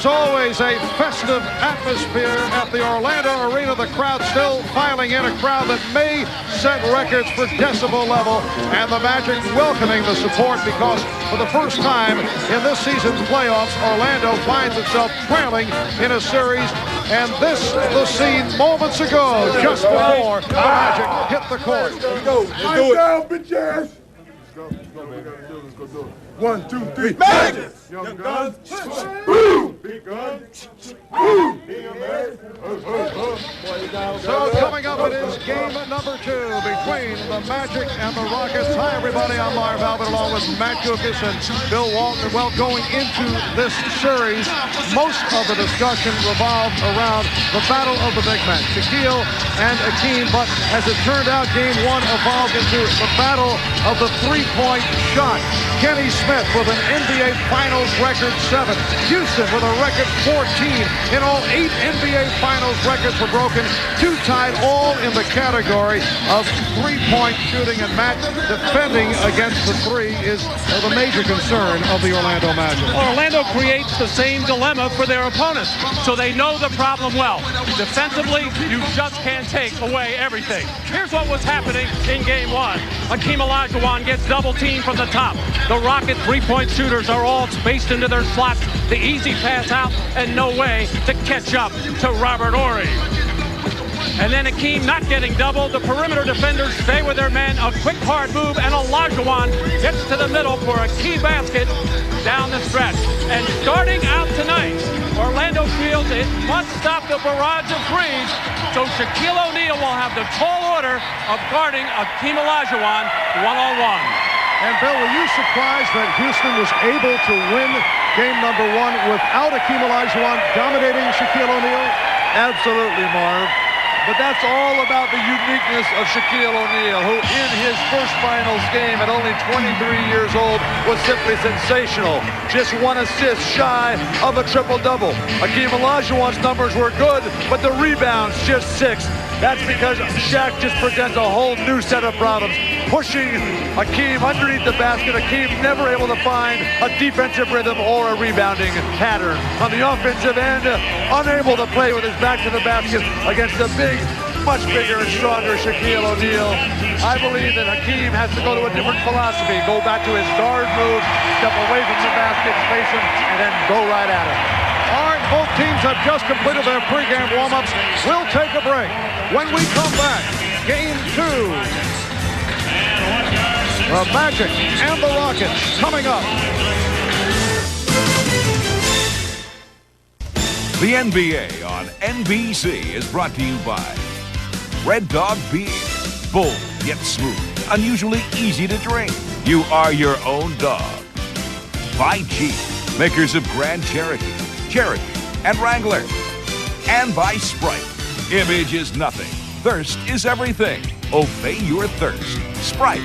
As always, a festive atmosphere at the Orlando Arena. The crowd still filing in, a crowd that may set records for decibel level, and the Magic welcoming the support because for the first time in this season's playoffs, Orlando finds itself trailing in a series, and this the scene moments ago, just before the Magic hit the court. Let's go. Let's do it. Down, bitch ass. Let's go, baby. Let's go do it. 1, 2, 3. Magic! Young guns. Boom! Big guns. Boom! So coming up, it is game number 2 between the Magic and the Rockets. Hi, everybody. I'm Marv Albert along with Matt Kukas and Bill Walton. Well, going into this series, most of the discussion revolved around the battle of the big men, Shaquille and Akeem. But as it turned out, game 1 evolved into the battle of the three-point shot. Kenny Smith with an NBA Finals record 7. Houston with a record 14. In all, 8 NBA Finals records were broken. 2 tied, all in the category of three-point shooting. And Matt, defending against the three is the major concern of the Orlando Magic. Orlando creates the same dilemma for their opponents, so they know the problem well. Defensively, you just can't take away everything. Here's what was happening in game 1. Hakeem Olajuwon gets double-teamed from the top. The Rocket three-point shooters are all spaced into their slots. The easy pass out and no way to catch up to Robert Horry. And then Hakeem not getting doubled. The perimeter defenders stay with their men. A quick hard move, and Olajuwon gets to the middle for a key basket down the stretch. And starting out tonight, Orlando feels it must stop the barrage of threes. So Shaquille O'Neal will have the tall order of guarding Hakeem Olajuwon one-on-one. And Bill, were you surprised that Houston was able to win game number 1 without Hakeem Olajuwon dominating Shaquille O'Neal? Absolutely, Marv. But that's all about the uniqueness of Shaquille O'Neal, who in his first finals game at only 23 years old was simply sensational. Just 1 assist shy of a triple-double. Hakeem Olajuwon's numbers were good, but the rebounds just 6. That's because Shaq just presents a whole new set of problems. Pushing Hakeem underneath the basket. Hakeem never able to find a defensive rhythm or a rebounding pattern. On the offensive end, unable to play with his back to the basket against the big, much bigger and stronger Shaquille O'Neal. I believe that Hakeem has to go to a different philosophy. Go back to his guard move, step away from the basket, face him, and then go right at him. All right, both teams have just completed their pregame warm-ups. We'll take a break. When we come back, game 2. The Magic and the Rockets coming up. The NBA on NBC is brought to you by Red Dog Beer. Bold yet smooth, unusually easy to drink. You are your own dog. By Jeep, makers of Grand Cherokee, Cherokee, and Wrangler. And by Sprite. Image is nothing. Thirst is everything. Obey your thirst. Sprite.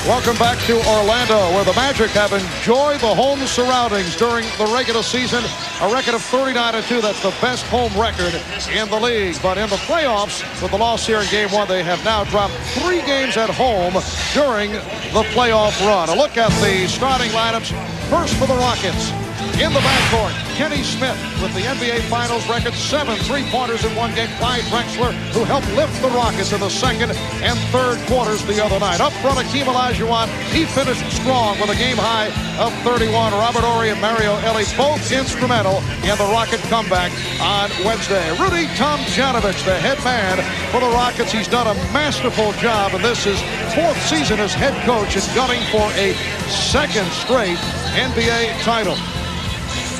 Welcome back to Orlando, where the Magic have enjoyed the home surroundings during the regular season. A record of 39-2. That's the best home record in the league. But in the playoffs, with the loss here in game 1, they have now dropped 3 games at home during the playoff run. A look at the starting lineups. First for the Rockets. In the backcourt, Kenny Smith with the NBA Finals record, 7 3-pointers in one game. Clyde Drexler, who helped lift the Rockets in the second and third quarters the other night. Up front, Hakeem Olajuwon, he finished strong with a game high of 31. Robert Horry and Mario Elie both instrumental in the Rocket comeback on Wednesday. Rudy Tomjanovich, the head man for the Rockets. He's done a masterful job, and this is 4th season as head coach and gunning for a 2nd straight NBA title.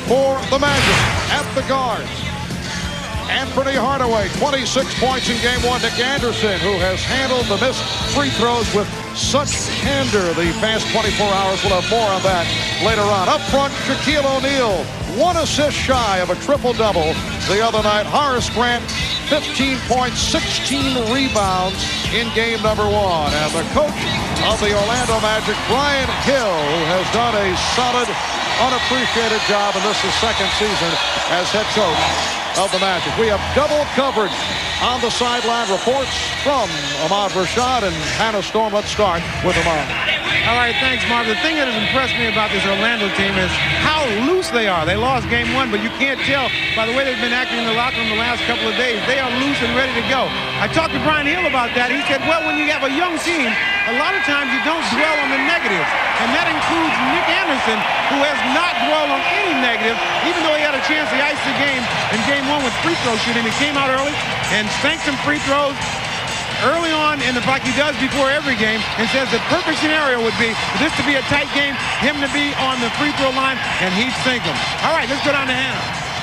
For the Magic at the guards, Anthony Hardaway, 26 points in game 1. Nick Anderson, who has handled the missed free throws with such candor the past 24 hours. We'll have more on that later on. Up front, Shaquille O'Neal, 1 assist shy of a triple-double the other night. Horace Grant, 15 points, 16 rebounds in game number 1. And the coach of the Orlando Magic, Brian Hill, who has done a solid, unappreciated job, and this is 2nd season as head coach of the Magic. We have double coverage on the sideline. Reports from Ahmad Rashad and Hannah Storm. Let's start with Ahmad. All right, thanks, Marv. The thing that has impressed me about this Orlando team is how loose they are. They lost game 1, but you can't tell by the way they've been acting in the locker room the last couple of days. They are loose and ready to go. I talked to Brian Hill about that. He said, well, when you have a young team, a lot of times you don't dwell on the negatives. And that includes Nick Anderson, who has not dwelled on any negative, even though he had a chance to ice the game in game 1 with free throw shooting. He came out early and sank some free throws early on, and in fact he does before every game, and says the perfect scenario would be for this to be a tight game, him to be on the free throw line, and he'd sink them. All right, let's go down to Hannah.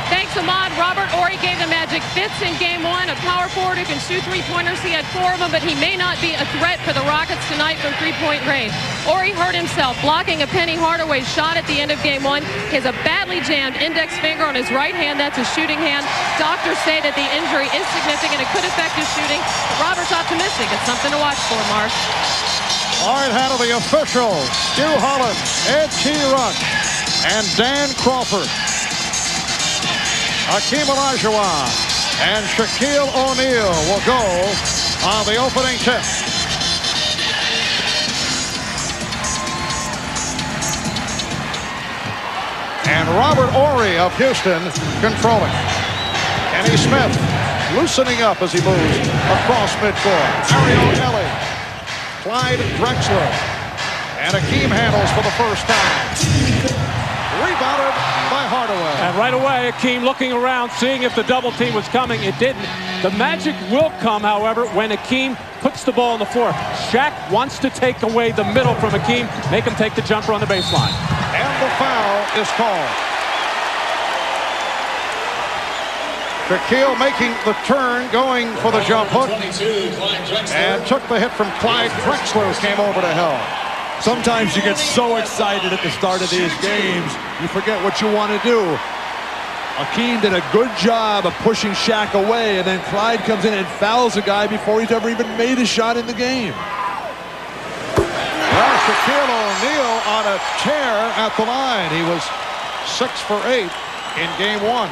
Thanks, Ahmad. Robert Horry gave the Magic fits in game 1, a power forward who can shoot three-pointers. He had 4 of them, but he may not be a threat for the Rockets tonight from three-point range. Horry hurt himself blocking a Penny Hardaway shot at the end of game 1. He has a badly jammed index finger on his right hand. That's a shooting hand. Doctors say that the injury is significant. It could affect his shooting. Robert's optimistic. It's something to watch for, Mark. All right, Hannah, the officials, Stu Holland, Ed T. Rush, and Dan Crawford. Hakeem Olajuwon and Shaquille O'Neal will go on the opening tip. And Robert Horry of Houston controlling. Kenny Smith loosening up as he moves across midcourt. Mario Ellie, Clyde Drexler, and Hakeem handles for the first time. Rebounded by Hardaway. And right away, Hakeem looking around, seeing if the double team was coming. It didn't. The Magic will come, however, when Hakeem puts the ball on the floor. Shaq wants to take away the middle from Hakeem, make him take the jumper on the baseline. And the foul is called. Shaquille making the turn, going for the jump hook, and took the hit from Clyde Drexler, who came over to help. Sometimes you get so excited at the start of these games, you forget what you want to do. Hakeem did a good job of pushing Shaq away, and then Clyde comes in and fouls a guy before he's ever even made a shot in the game. Well, Shaquille O'Neal on a tear at the line. He was 6 for 8 in game 1.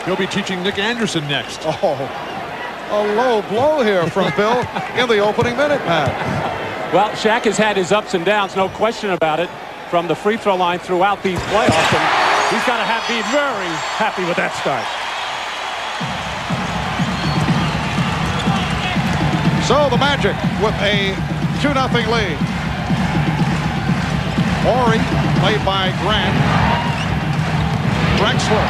He'll be teaching Nick Anderson next. Oh, a low blow here from Bill in the opening minute, Pat. Well, Shaq has had his ups and downs, no question about it, from the free throw line throughout these playoffs, and he's got to be very happy with that start. So the Magic with a 2-0 lead. Horry played by Grant. Drexler.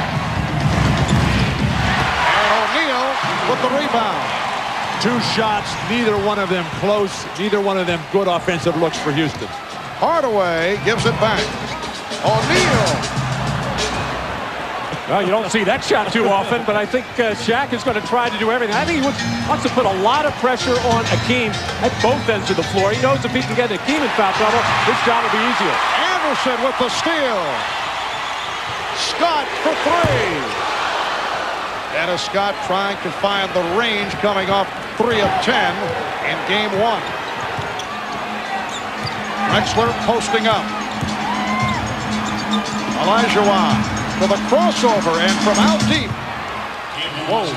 And O'Neal with the rebound. 2 shots, neither one of them close, neither one of them good offensive looks for Houston. Hardaway gives it back. O'Neal. Well, you don't see that shot too often, but I think Shaq is going to try to do everything. I think he wants to put a lot of pressure on Hakeem at both ends of the floor. He knows if he can get Hakeem in foul trouble, his job will be easier. Anderson with the steal. Scott for 3. Dennis Scott trying to find the range, coming off 3 of 10 in game 1. Drexler posting up. Olajuwon for the crossover, and from out deep. Whoa,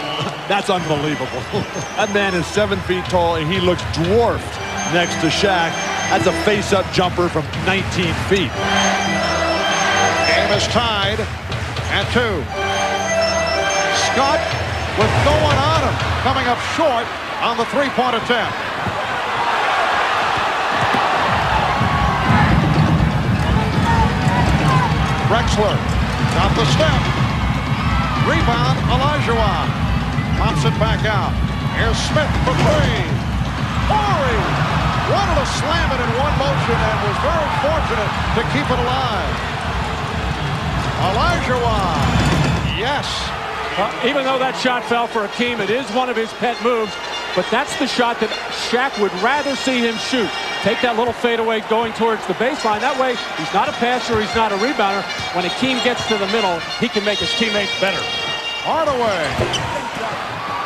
that's unbelievable. That man is 7 feet tall, and he looks dwarfed next to Shaq. That's a face-up jumper from 19 feet. Game is tied at 2. Scott with no one on him, coming up short on the 3-point attempt. Drexler got the step. Rebound, Olajuwon. Pops it back out. Here's Smith for 3. Horry wanted to slam it in one motion and was very fortunate to keep it alive. Olajuwon, yes. Even though that shot fell for Hakeem, it is one of his pet moves, but that's the shot that Shaq would rather see him shoot. Take that little fadeaway going towards the baseline. That way, he's not a passer, he's not a rebounder. When Hakeem gets to the middle, he can make his teammates better. Hardaway.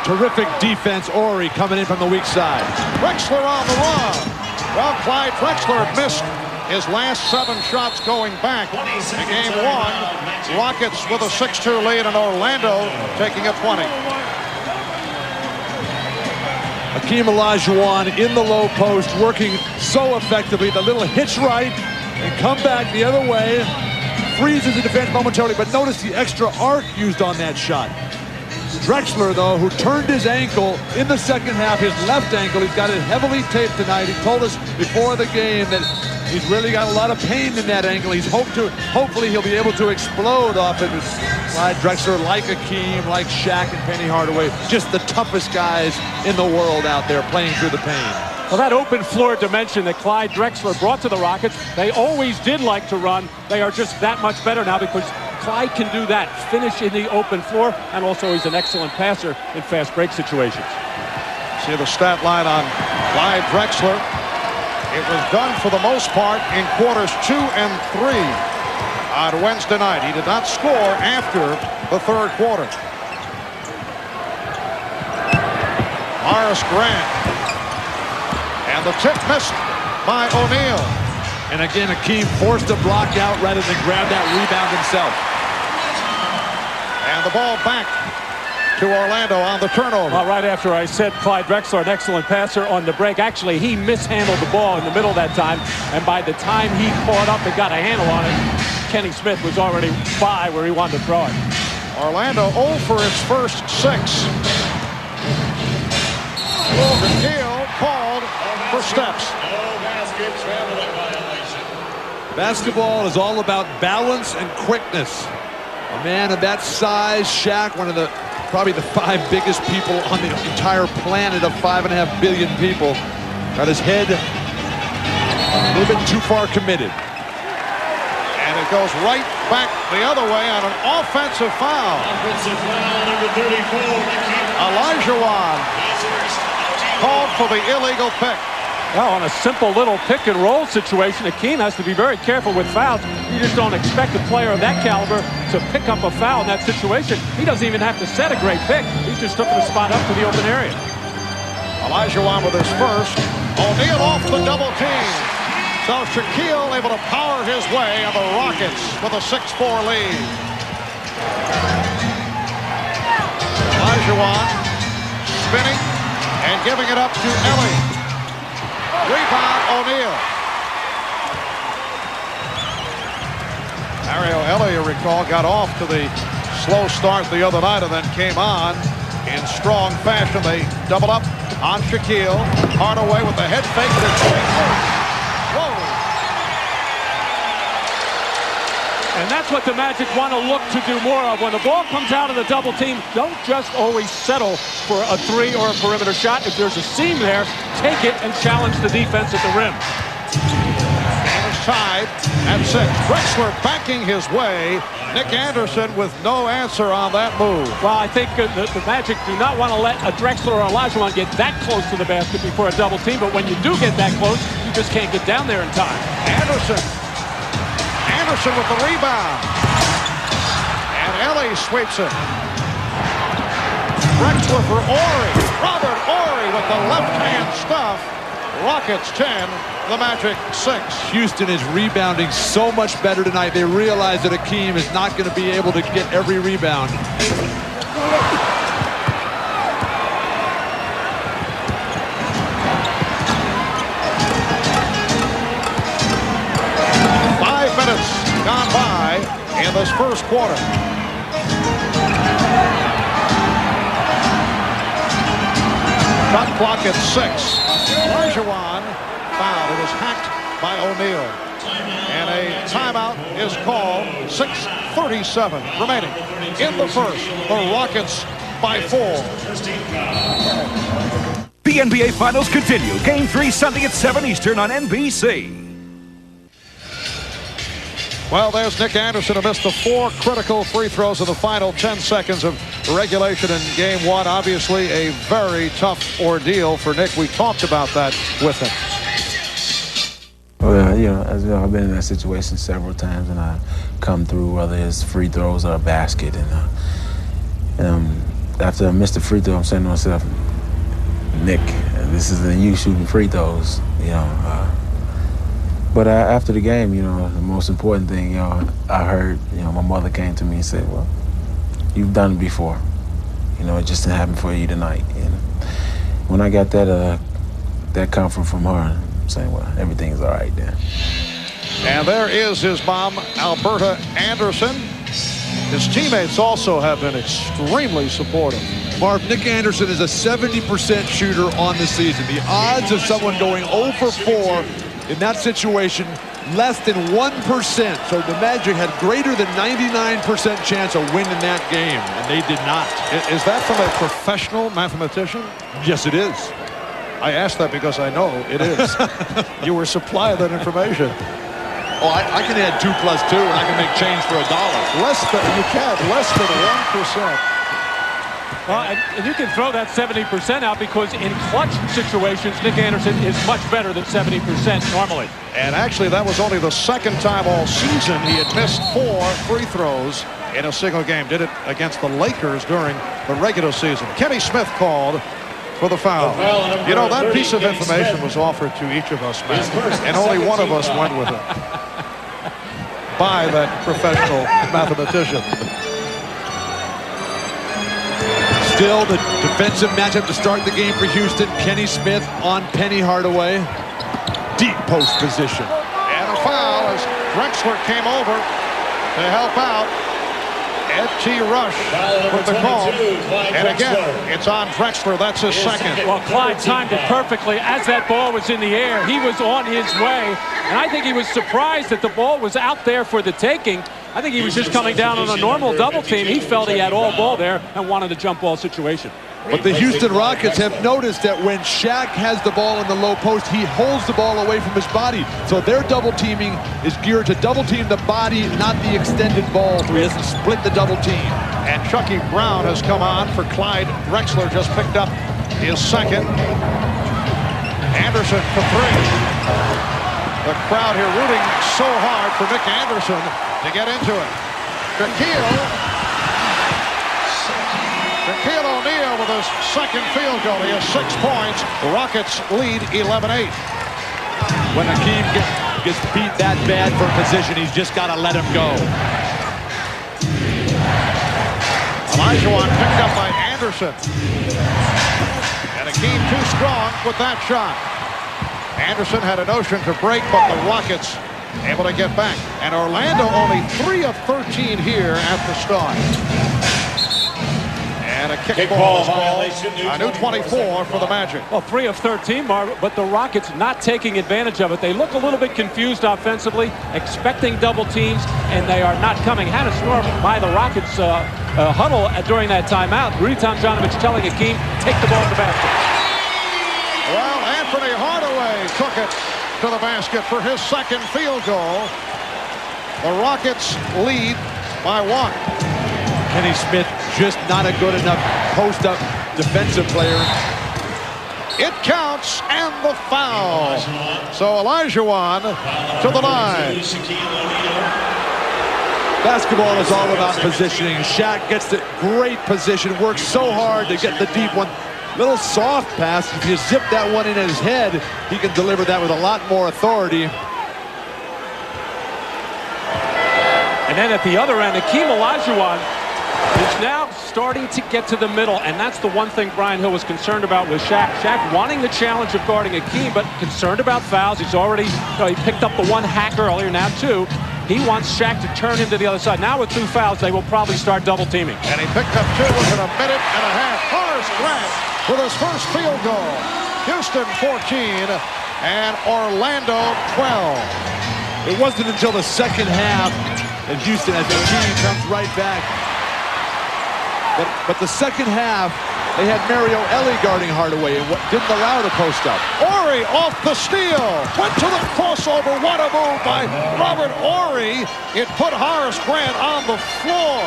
Terrific defense, Horry coming in from the weak side. Drexler on the run. Well, Clyde Drexler had missed his last 7 shots going back in game 1. Rockets with a 6-2 lead, and Orlando taking a 20. Hakeem Olajuwon in the low post, working so effectively. The little hitch right and come back the other way. Freezes the defense momentarily, but notice the extra arc used on that shot. Drexler, though, who turned his ankle in the second half, his left ankle, he's got it heavily taped tonight. He told us before the game that he's really got a lot of pain in that ankle. Hopefully he'll be able to explode off it. Clyde Drexler, like Hakeem, like Shaq and Penny Hardaway, just the toughest guys in the world out there playing through the pain. Well, that open floor dimension that Clyde Drexler brought to the Rockets, they always did like to run. They are just that much better now because Clyde can do that, finish in the open floor, and also he's an excellent passer in fast break situations. See the stat line on Clyde Drexler. It was done for the most part in quarters 2 and 3 on Wednesday night. He did not score after the third quarter. Morris Grant. And the tip missed by O'Neal. And again, Hakeem forced a block out rather than grab that rebound himself. And the ball back to Orlando on the turnover. Well, right after I said Clyde Drexler, an excellent passer on the break. Actually, he mishandled the ball in the middle that time. And by the time he caught up and got a handle on it, Kenny Smith was already by where he wanted to throw it. Orlando 0 for its first 6. Shaquille called for steps. Basketball is all about balance and quickness. A man of that size, Shaq, one of the probably the 5 biggest people on the entire planet of 5.5 billion people, got his head a little bit too far committed. And it goes right back the other way on an offensive foul. Offensive foul, number 34. Olajuwon called for the illegal pick. Well, on a simple little pick and roll situation, Hakeem has to be very careful with fouls. You just don't expect a player of that caliber to pick up a foul in that situation. He doesn't even have to set a great pick. He's just took the spot up to the open area. Olajuwon with his first. O'Neal off the double team. So Shaquille able to power his way on the Rockets with a 6-4 lead. Olajuwon spinning and giving it up to Ellie. Rebound, O'Neal. Mario Ellie, you recall, got off to the slow start the other night and then came on in strong fashion. They double up on Shaquille. Hardaway with the head fake. Whoa. And that's what the Magic want to look to do more of. When the ball comes out of the double team, don't just always settle for a 3 or a perimeter shot. If there's a seam there, take it and challenge the defense at the rim. And it's tied at 6. Drexler backing his way. Nick Anderson with no answer on that move. Well, I think the Magic do not want to let a Drexler or Olajuwon get that close to the basket before a double team. But when you do get that close, you just can't get down there in time. Anderson with the rebound. And Ellie sweeps it. Drexler for Horry. Robert Horry with the left-hand stuff. Rockets 10, the Magic 6. Houston is rebounding so much better tonight. They realize that Hakeem is not going to be able to get every rebound. Gone by in this first quarter. Shot clock at 6. Olajuwon fouled. It was hacked by O'Neal. And a timeout is called. 6:37 remaining in the first. The Rockets by 4. The NBA Finals continue. Game 3 Sunday at 7 Eastern on NBC. Well, there's Nick Anderson who missed the 4 critical free throws in the final 10 seconds of regulation in Game 1. Obviously, a very tough ordeal for Nick. We talked about that with him. Well, as you know, I've been in that situation several times, and I come through, whether it's free throws or a basket. And after I missed the free throw, I'm saying to myself, Nick, this isn't you shooting free throws, But after the game, the most important thing, I heard, my mother came to me and said, well, you've done it before. It just didn't happen for you tonight. when I got that comfort from her, I'm saying, well, everything's all right then. And there is his mom, Alberta Anderson. His teammates also have been extremely supportive. Marv, Nick Anderson is a 70% shooter on the season. The odds of someone going 0 for 4 in that situation, less than 1%. So the Magic had greater than 99% chance of winning that game, and they did not. Is that from a professional mathematician? Yes, it is. I asked that because I know it is. You were supplied that information. Oh, I can add 2 plus 2, and I can make change for $1. Less than 1%. Well, and you can throw that 70% out because in clutch situations, Nick Anderson is much better than 70% normally. And actually, that was only the second time all season he had missed 4 free throws in a single game. Did it against the Lakers during the regular season. Kenny Smith called for the foul. You know, that piece of information was offered to each of us, Matt, and only one of us went with it. By that professional mathematician. Still the defensive matchup to start the game for Houston. Kenny Smith on Penny Hardaway. Deep post position. And a foul as Drexler came over to help out. F.T. Rush with the call. And again, it's on Drexler. That's his second. Well, Clyde timed it perfectly. As that ball was in the air, he was on his way. And I think he was surprised that the ball was out there for the taking. I think he was just coming down on a normal double team. He felt he had all ball there and wanted a jump ball situation. But the Houston Rockets have noticed that when Shaq has the ball in the low post, he holds the ball away from his body. So their double teaming is geared to double team the body, not the extended ball, so he doesn't split the double team. And Chucky Brown has come on for Clyde Drexler. Just picked up his second. Anderson for 3. The crowd here rooting so hard for Nick Anderson to get into it. Shaquille O'Neal with his second field goal. He has 6 points. The Rockets lead 11-8. When Hakeem gets beat that bad for position, he's just got to let him go. Olajuwon picked up by Anderson. And Hakeem too strong with that shot. Anderson had a notion to break, but the Rockets able to get back. And Orlando only 3 of 13 here at the start. And a kickball is called. A new 24 for the Magic. Well, 3 of 13, Marv, but the Rockets not taking advantage of it. They look a little bit confused offensively, expecting double teams, and they are not coming. Hannah Storm by the Rockets huddle during that timeout. Rudy Tomjanovich telling Hakeem, take the ball to the basket. Well, Anthony Hardaway took it to the basket for his second field goal. The Rockets lead by 1. Kenny Smith just not a good enough post-up defensive player. It counts, and the foul. So Olajuwon to the line. Basketball is all about positioning. Shaq gets the great position, works so hard to get the deep one. Little soft pass. If you zip that one in his head, he can deliver that with a lot more authority. And then at the other end, Hakeem Olajuwon is now starting to get to the middle, and that's the one thing Brian Hill was concerned about with Shaq. Shaq wanting the challenge of guarding Hakeem, but concerned about fouls. He's already, he picked up the 1 hacker earlier, now 2. He wants Shaq to turn him to the other side. Now with 2 fouls, they will probably start double teaming. And he picked up 2 within a minute and a half. Horace Grant with his first field goal. Houston 14 and Orlando 12. It wasn't until the second half that Houston, as the team comes right back. But the second half, they had Mario Elie guarding Hardaway and didn't allow the post up. Horry off the steal. Went to the crossover. What a move by Robert Horry. It put Horace Grant on the floor.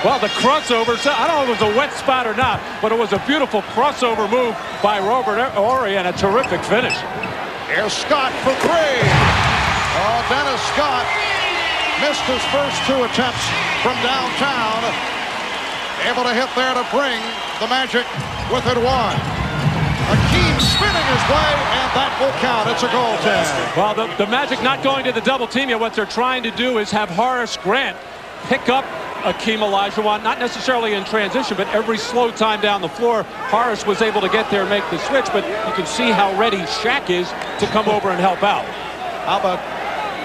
Well, the crossover, I don't know if it was a wet spot or not, but it was a beautiful crossover move by Robert Horry and a terrific finish. Here's Scott for 3. Oh, Dennis Scott missed his first 2 attempts from downtown. Able to hit there to bring the Magic within 1. Hakeem spinning his way, and that will count. It's a goaltend. Well, the Magic not going to the double team yet. What they're trying to do is have Horace Grant pick up Akeem Olajuwon, not necessarily in transition, but every slow time down the floor, Horace was able to get there and make the switch, but you can see how ready Shaq is to come over and help out. How about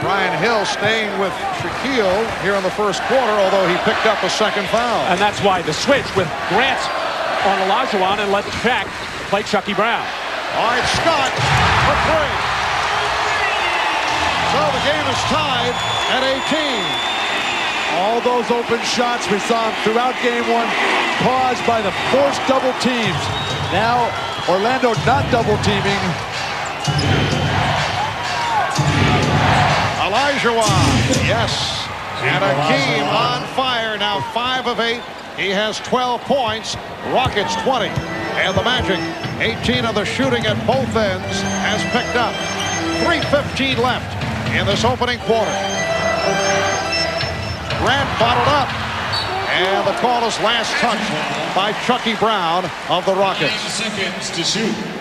Brian Hill staying with Shaquille here in the first quarter, although he picked up a second foul. And that's why the switch with Grant on Olajuwon and let Shaq play Chucky Brown. All right, Scott for three. So the game is tied at 18. All those open shots we saw throughout game one caused by the forced double teams. Now Orlando not double teaming. Olajuwon, yes. And Akeem on fire now, 5 of 8. He has 12 points. Rockets 20. And the Magic, 18 of the shooting at both ends has picked up. 3:15 left in this opening quarter. Grant bottled up. And the call is last touch by Chucky Brown of the Rockets.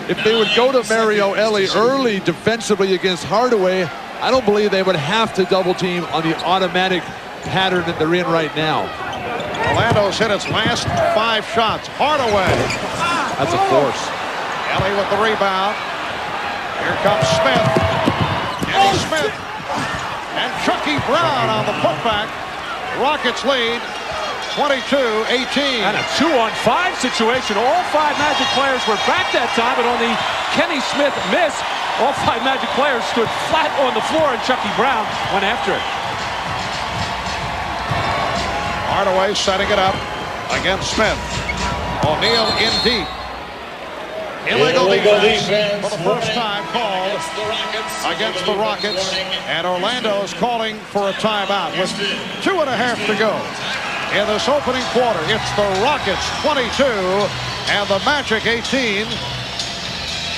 If they would go to Mario Elie early defensively against Hardaway, I don't believe they would have to double team on the automatic pattern that they're in right now. Orlando's hit its last 5 shots. Hardaway. That's a force. Elie with the rebound. Here comes Smith. Kenny Smith. And Chucky Brown on the putback. Rockets lead 22-18. And a 2-on-5 situation. All 5 Magic players were back that time, but on the Kenny Smith miss, all 5 Magic players stood flat on the floor, and Chucky Brown went after it. Hardaway setting it up against Smith. O'Neal in deep. Illegal defense for the first time called against the Rockets. And Orlando's calling for a timeout with 2.5 to go. In this opening quarter, it's the Rockets 22 and the Magic 18.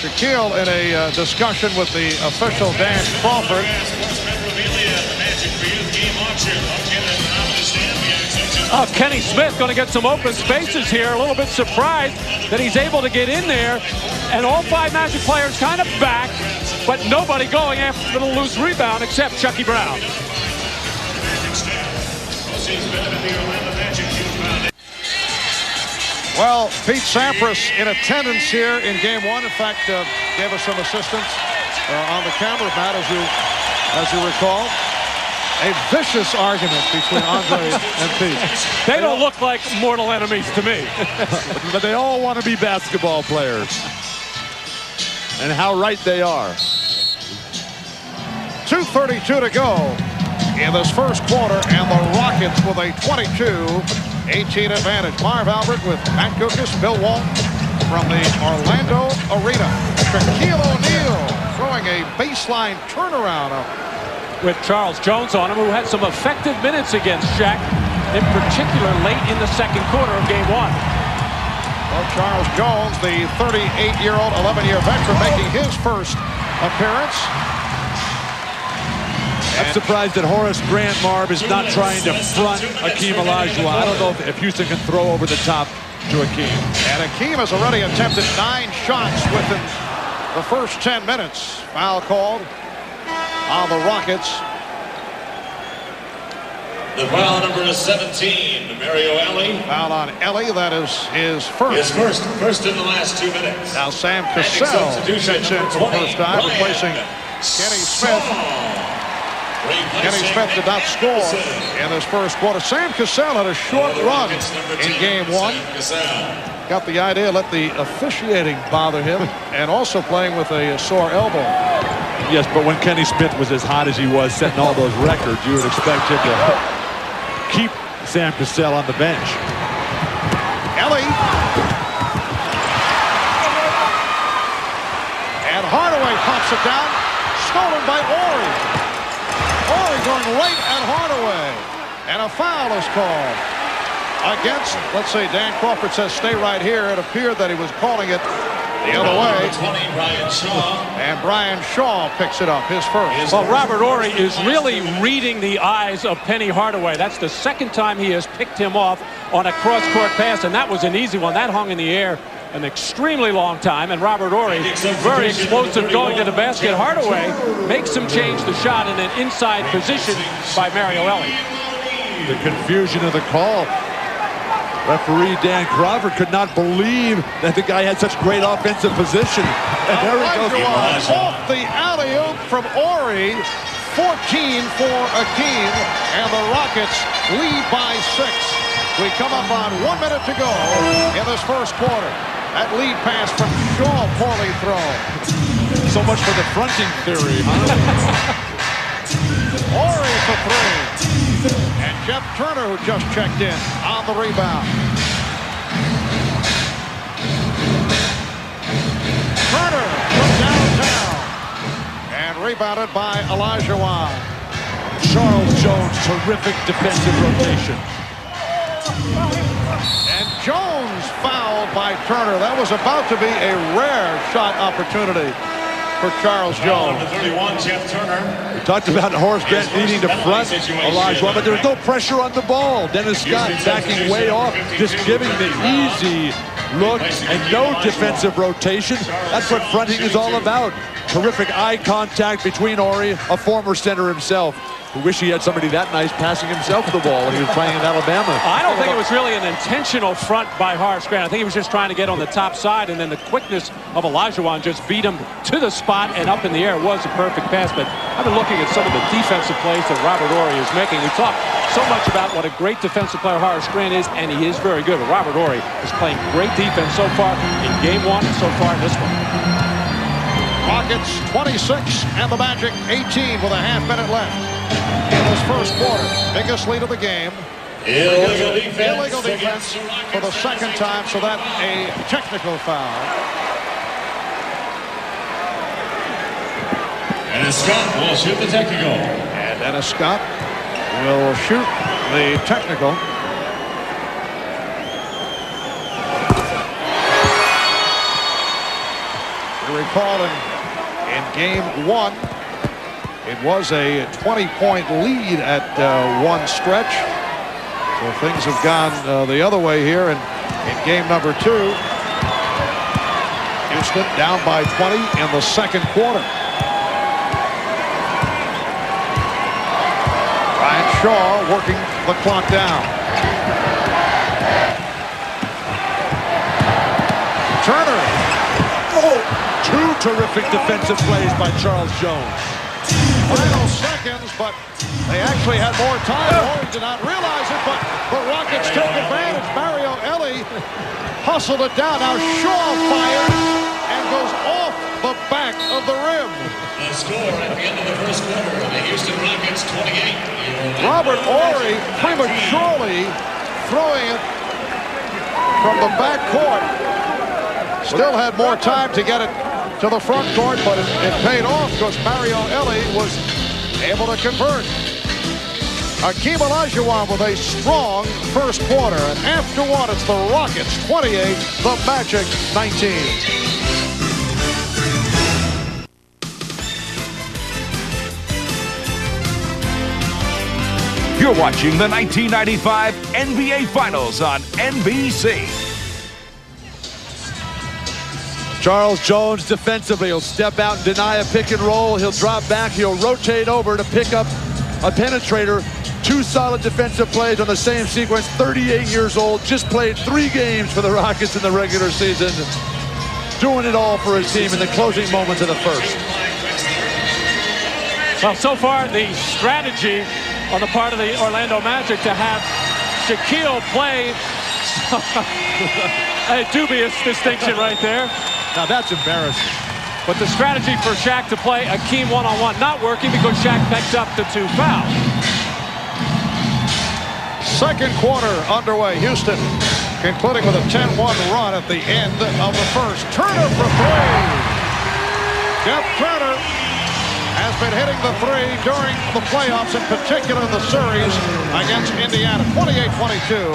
Shaquille in a discussion with the official Dan Crawford. Oh, Kenny Smith going to get some open spaces here. A little bit surprised that he's able to get in there. And all 5 Magic players kind of back, but nobody going after the loose rebound except Chucky Brown. Well, Pete Sampras in attendance here in game 1. In fact, gave us some assistance on the camera, Matt, as you recall. A vicious argument between Andre and Pete. They don't look like mortal enemies to me. But they all want to be basketball players. And how right they are. 2:32 to go in this first quarter, and the Rockets with a 22-18 advantage. Marv Albert with Matt Gukas, Bill Walton from the Orlando Arena. Shaquille O'Neal throwing a baseline turnaround with Charles Jones on him, who had some effective minutes against Shaq, in particular late in the second quarter of game 1. Well, Charles Jones, the 38-year-old, 11-year veteran, making his first appearance. I'm surprised that Horace Grant, Marv, is not trying to front Akeem Olajuwon. I don't know if Houston can throw over the top to Akeem. And Akeem has already attempted 9 shots within the first 10 minutes. Foul called on the Rockets. The foul number is 17, Mario Elie. Foul on Elie, that is his first. His first in the last 2 minutes. Now Sam Cassell checks in for the first time, replacing Kenny Smith. Kenny Smith did not score in this first quarter. Sam Cassell had a short run in game 1. Got the idea, let the officiating bother him, and also playing with a sore elbow. Yes, but when Kenny Smith was as hot as he was, setting all those records, you would expect him to keep Sam Cassell on the bench. Elie. And Hardaway pops it down. Stolen by Ori. Ori going right at Hardaway. And a foul is called against, let's see, Dan Crawford says stay right here. It appeared that he was calling it the other way. 20, Brian Shaw. And Brian Shaw picks it up, his first. Well, Robert Ori is really reading the eyes of Penny Hardaway. That's the second time he has picked him off on a cross-court pass, and that was an easy one. That hung in the air an extremely long time, and Robert Ori, very explosive going to the basket. Hardaway makes him change the shot in an inside position by Mario Elie. The confusion of the call. Referee Dan Crawford could not believe that the guy had such great offensive position. And there he goes. Off the alley-oop from Ori. 14 for Akeem. And the Rockets lead by 6. We come up on 1 minute to go in this first quarter. That lead pass from Shaw, poorly thrown. So much for the fronting theory, huh? Ori for 3. And Jeff Turner, who just checked in, on the rebound. Turner from downtown. And rebounded by Olajuwon. Charles Jones, terrific defensive rotation. And Jones fouled by Turner. That was about to be a rare shot opportunity for Charles Jones. Number 31, Jeff Turner. We talked about Horace Grant needing to front Olajuwon, but there was no pressure on the ball. Dennis Scott backing way off, just giving the easy look and no defensive rotation. That's what fronting is all about. Terrific eye contact between Ori, a former center himself, who wish he had somebody that nice passing himself the ball when he was playing in Alabama. I don't think it was really an intentional front by Horace Grant. I think he was just trying to get on the top side, and then the quickness of Olajuwon just beat him to the spot and up in the air. It was a perfect pass, but I've been looking at some of the defensive plays that Robert Horry is making. We talk so much about what a great defensive player Horace Grant is, and he is very good. But Robert Horry is playing great defense so far in game 1 and so far in this one. Rockets 26 and the Magic 18 with a half minute left in this first quarter. Biggest lead of the game. Illegal defense. Illegal defense for the second time, so that's a technical foul. And Scott will shoot the technical. And Dennis Scott will shoot the technical. You recall in game 1, it was a 20-point lead at one stretch. So things have gone the other way here in game number 2. Houston down by 20 in the second quarter. Ryan Shaw working the clock down. Turner. Two terrific defensive plays by Charles Jones. Final seconds, but they actually had more time. Horry did not realize it, but the Rockets take advantage. Mario Elie hustled it down. Now Shaw fires and goes off the back of the rim. The score at the end of the first quarter, the Houston Rockets 28. Robert Horry prematurely throwing it from the back court. Still had more time to get it to the front court, but it paid off because Mario Elie was able to convert. Hakeem Olajuwon with a strong first quarter, and after one, it's the Rockets 28, the Magic 19. You're watching the 1995 NBA Finals on NBC. Charles Jones defensively, he'll step out and deny a pick and roll. He'll drop back, he'll rotate over to pick up a penetrator. Two solid defensive plays on the same sequence. 38 years old, just played 3 games for the Rockets in the regular season. Doing it all for his team in the closing moments of the first. Well, so far the strategy on the part of the Orlando Magic to have Shaquille play a dubious distinction right there. Now that's embarrassing. But the strategy for Shaq to play Hakeem one-on-one not working because Shaq picked up the 2 fouls. Second quarter underway. Houston concluding with a 10-1 run at the end of the first. Turner for 3. Jeff Turner has been hitting the 3 during the playoffs, in particular the series against Indiana. 28-22.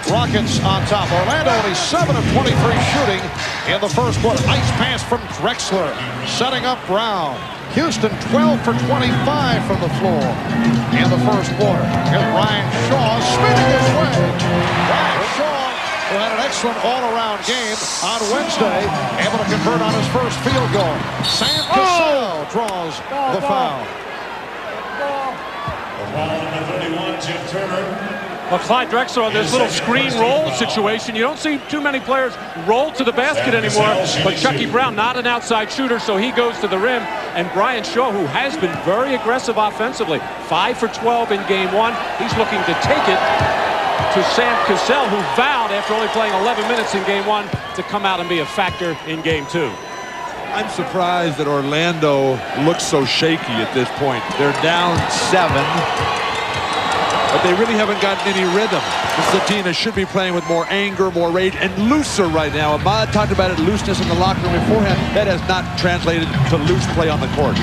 Rockets on top. Orlando only 7 of 23 shooting in the first quarter. Nice pass from Drexler, setting up Brown. Houston 12 for 25 from the floor in the first quarter. Here's Ryan Shaw spinning his way. Ryan Shaw, who had an excellent all-around game on Wednesday, able to convert on his first field goal. Sam Cassell draws the foul. Foul number 31, Jeff Turner. Well, Clyde Drexler on this little screen roll situation. You don't see too many players roll to the basket anymore, but Chucky Brown, not an outside shooter, so he goes to the rim. And Brian Shaw, who has been very aggressive offensively, 5 for 12 in game 1. He's looking to take it to Sam Cassell, who vowed after only playing 11 minutes in game 1 to come out and be a factor in game 2. I'm surprised that Orlando looks so shaky at this point. They're down 7. But they really haven't gotten any rhythm. This is a team that should be playing with more anger, more rage, and looser right now. Ahmad talked about it, looseness in the locker room beforehand. That has not translated to loose play on the court.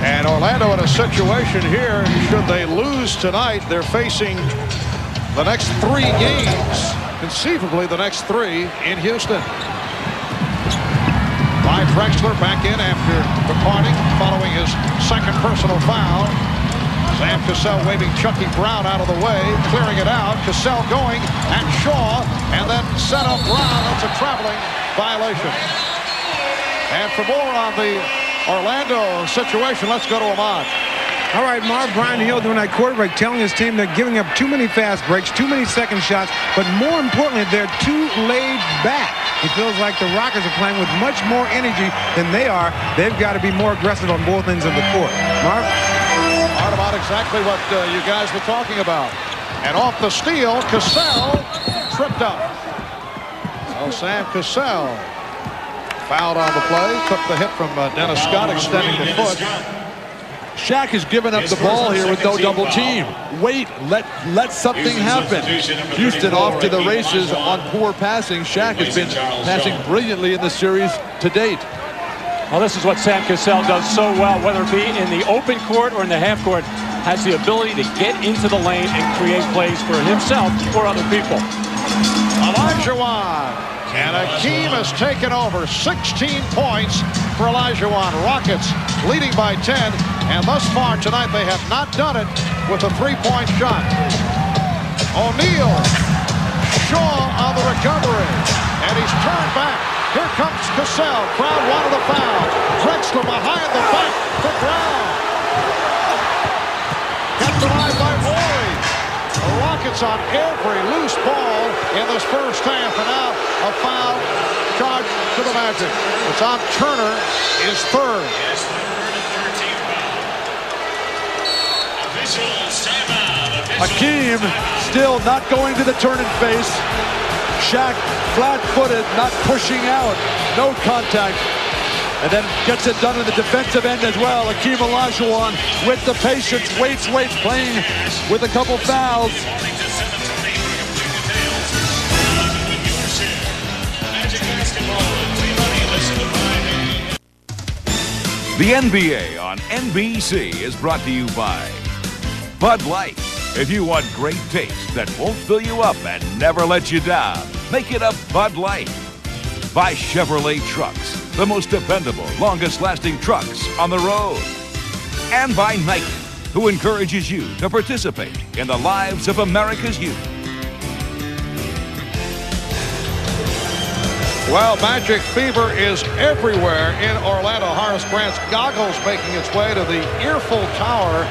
And Orlando in a situation here, should they lose tonight, they're facing the next 3 games, conceivably the next 3 in Houston. Clyde Drexler back in after departing following his second personal foul. Sam Cassell waving Chucky Brown out of the way, clearing it out. Cassell going at Shaw, and then set up Brown. That's a traveling violation. And for more on the Orlando situation, let's go to Ahmad. All right, Marv, Brian Hill doing that quarterback, telling his team they're giving up too many fast breaks, too many second shots, but more importantly, they're too laid back. He feels like the Rockets are playing with much more energy than they are. They've got to be more aggressive on both ends of the court. Marv? About exactly what you guys were talking about. And off the steal, Cassell tripped up. So Sam Cassell fouled on the play, took the hit from Dennis Scott, extending the foot. Shaq has given up the ball here with no double team. Wait, let something happen. Houston off to the races on poor passing. Shaq has been passing brilliantly in the series to date. Well, this is what Sam Cassell does so well, whether it be in the open court or in the half court, has the ability to get into the lane and create plays for himself or other people. Olajuwon, and Akeem has taken over. 16 points for Olajuwon. Rockets leading by 10, and thus far tonight they have not done it with a 3-point shot. O'Neal, Shaw on the recovery, and he's turned back. Here comes Cassell. Crowd wanted a foul. Drexler behind the back for Brown. Kept denied by Morey. The Rockets on every loose ball in this first half. And now a foul charge to the Magic. It's on Turner, his third. Hakeem still not going to the turn and face. Shaq flat-footed, not pushing out, no contact, and then gets it done in the defensive end as well. Hakeem Olajuwon with the patience, waits, playing with a couple fouls. The NBA on NBC is brought to you by Bud Light. If you want great taste that won't fill you up and never let you down, make it a Bud Light. By Chevrolet Trucks, the most dependable, longest-lasting trucks on the road. And by Nike, who encourages you to participate in the lives of America's youth. Well, Magic Fever is everywhere in Orlando. Horace Grant's goggles making its way to the Earful Tower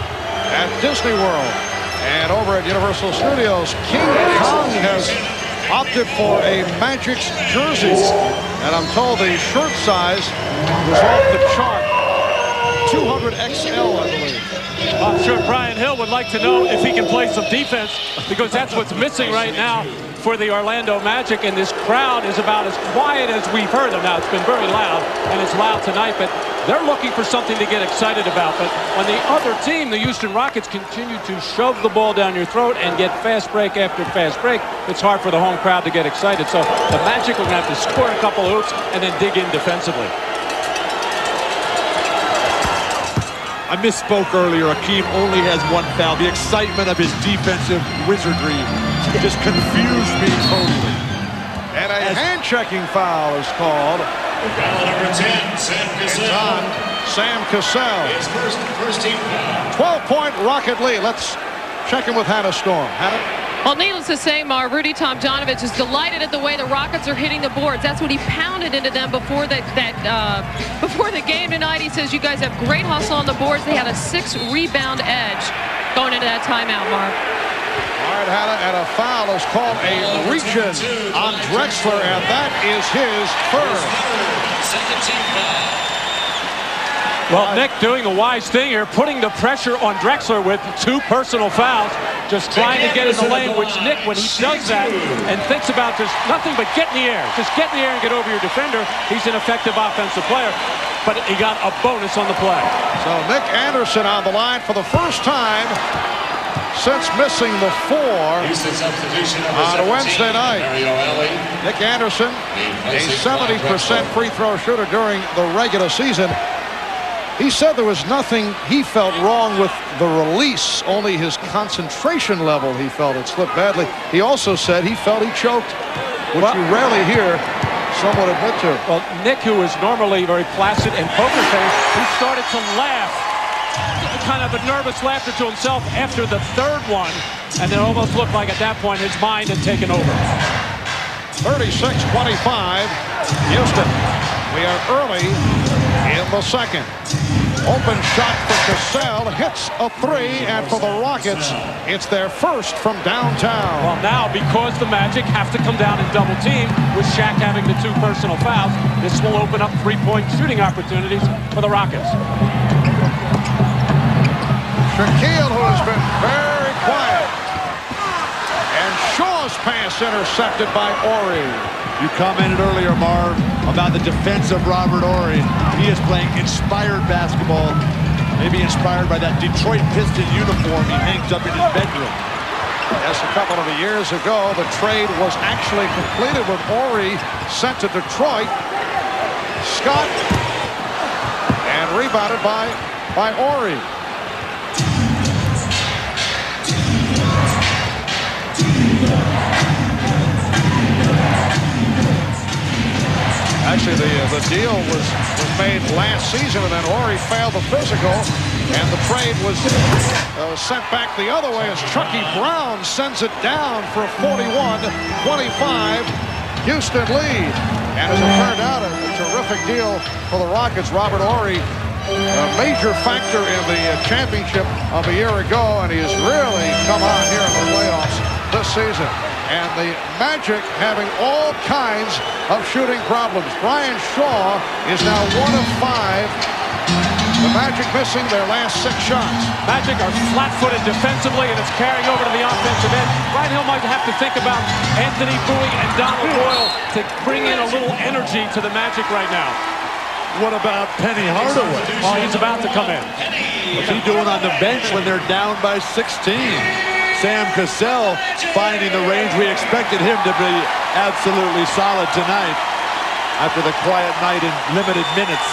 at Disney World. And over at Universal Studios, King Kong has opted for a Magic's jersey. And I'm told the shirt size was off the chart. 200XL, I believe. I'm sure Brian Hill would like to know if he can play some defense, because that's what's missing right now for the Orlando Magic. And this crowd is about as quiet as we've heard them. Now, it's been very loud, and it's loud tonight, but they're looking for something to get excited about. But on the other team, the Houston Rockets continue to shove the ball down your throat and get fast break after fast break. It's hard for the home crowd to get excited. So the Magic are going to have to score a couple of hoops and then dig in defensively. I misspoke earlier. Hakeem only has one foul. The excitement of his defensive wizardry just confused me totally. And a hand-checking foul is called. Foul number 10, Sam Cassell. It's on Sam Cassell. His first team foul. 12-point Rocket lead. Let's check in with Hannah Storm. Hannah? Well, needless to say, Marv, Rudy Tomjanovich is delighted at the way the Rockets are hitting the boards. That's what he pounded into them before before the game tonight. He says, you guys have great hustle on the boards. They had a 6-rebound edge going into that timeout, Marv. All right, Hannah, and a foul is called a region on Drexler, and that is his first. Second team foul. Well, Nick doing the wise thing here, putting the pressure on Drexler with 2 personal fouls, just trying to get in the lane, which Nick, when he does that and thinks about just nothing but get in the air, just get in the air and get over your defender, he's an effective offensive player. But he got a bonus on the play. So Nick Anderson on the line for the first time since missing the 4 on a Wednesday night. Nick Anderson, a 70% free throw shooter during the regular season. He said there was nothing he felt wrong with the release, only his concentration level he felt it slipped badly. He also said he felt he choked, which you rarely hear someone admit to. Well, Nick, who is normally very placid and poker face, he started to laugh, kind of a nervous laughter to himself after the 3rd one, and it almost looked like at that point his mind had taken over. 36-25, Houston. We are early in the second. Open shot for Cassell, hits a 3, and for the Rockets, it's their first from downtown. Well, now, because the Magic have to come down and double team, with Shaq having the 2 personal fouls, this will open up 3-point shooting opportunities for the Rockets. Shaquille, who has been very quiet. And Shaw's pass intercepted by Horry. You commented earlier, Marv, about the defense of Robert Horry. He is playing inspired basketball, maybe inspired by that Detroit Piston uniform he hangs up in his bedroom. Yes, a couple of years ago, the trade was actually completed with Horry sent to Detroit. Scott, and rebounded by Horry. Actually, the deal was made last season, and then Horry failed the physical, and the trade was sent back the other way as Chucky Brown sends it down for a 41-25 Houston lead. And as it turned out, a terrific deal for the Rockets. Robert Horry, a major factor in the championship of a year ago, and he has really come on here in the playoffs this season. And the Magic having all kinds of shooting problems. Brian Shaw is now 1 of 5. The Magic missing their last 6 shots. Magic are flat-footed defensively, and it's carrying over to the offensive end. Brian Hill might have to think about Anthony Bowie and Donald Boyle to bring in a little energy to the Magic right now. What about Penny Hardaway? Oh, he's about to come in. What's he doing on the bench when they're down by 16? Sam Cassell finding the range. We expected him to be absolutely solid tonight after the quiet night in limited minutes.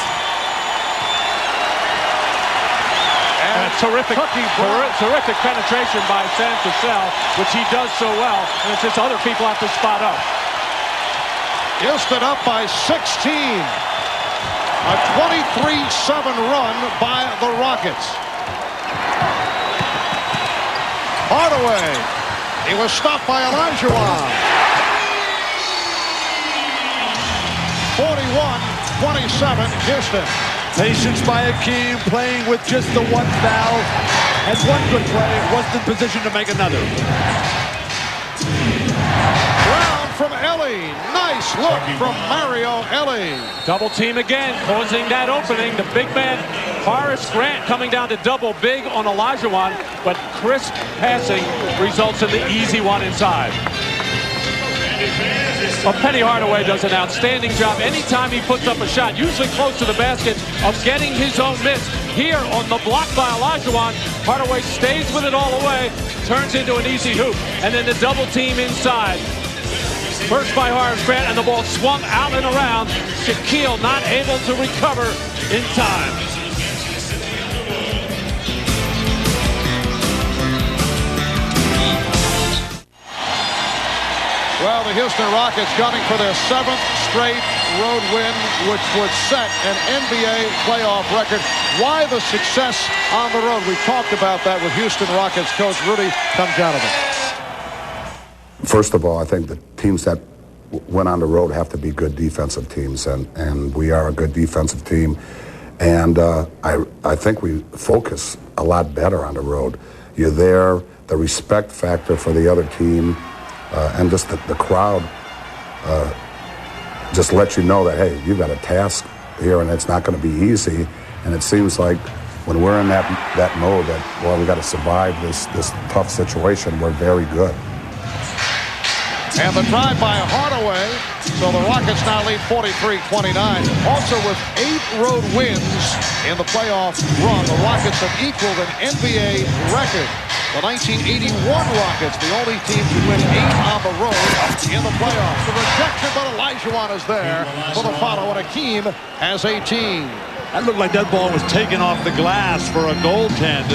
And a terrific penetration by Sam Cassell, which he does so well, and it's just other people have to spot up. Houston up by 16. A 23-7 run by the Rockets. Hardaway. He was stopped by Olajuwon. 41-27 Houston. Patience by Akeem, playing with just the 1 foul and 1 good play. Wasn't in position to make another. Brown from Ellie. Nice look from Mario Ellie. Double team again, causing that opening. The big man, Horace Grant, coming down to double big on Olajuwon, but crisp passing results in the easy one inside. Well, Penny Hardaway does an outstanding job anytime he puts up a shot, usually close to the basket, of getting his own miss. Here on the block by Olajuwon, Hardaway stays with it all the way, turns into an easy hoop, and then the double team inside. First by Horace Grant, and the ball swung out and around. Shaquille not able to recover in time. Well, the Houston Rockets gunning for their 7th straight road win, which would set an NBA playoff record. Why the success on the road? We talked about that with Houston Rockets coach Rudy Tomjanovich. First of all, I think the teams that went on the road have to be good defensive teams, and we are a good defensive team. And I think we focus a lot better on the road. You're there, the respect factor for the other team, and just the crowd just let you know that, hey, you got a task here and it's not going to be easy. And it seems like when we're in that mode that, well, we got to survive this tough situation, we're very good. And the drive by Hardaway, so the Rockets now lead 43-29. Also with 8 road wins in the playoff run, the Rockets have equaled an NBA record. The 1981 Rockets, the only team to win 8 on the road in the playoffs. The rejection, but Olajuwon is there for the follow, and Hakeem has 18. That looked like that ball was taken off the glass for a goaltend.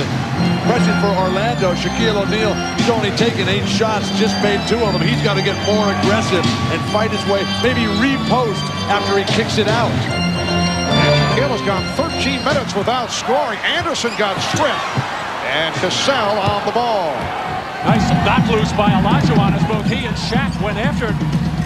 Question for Orlando, Shaquille O'Neal. He's only taken 8 shots, just made 2 of them. He's got to get more aggressive and fight his way, maybe repost after he kicks it out. And Shaquille has gone 13 minutes without scoring. Anderson got stripped, and Cassell on the ball. Nice knock loose by Olajuwon as both he and Shaq went after it.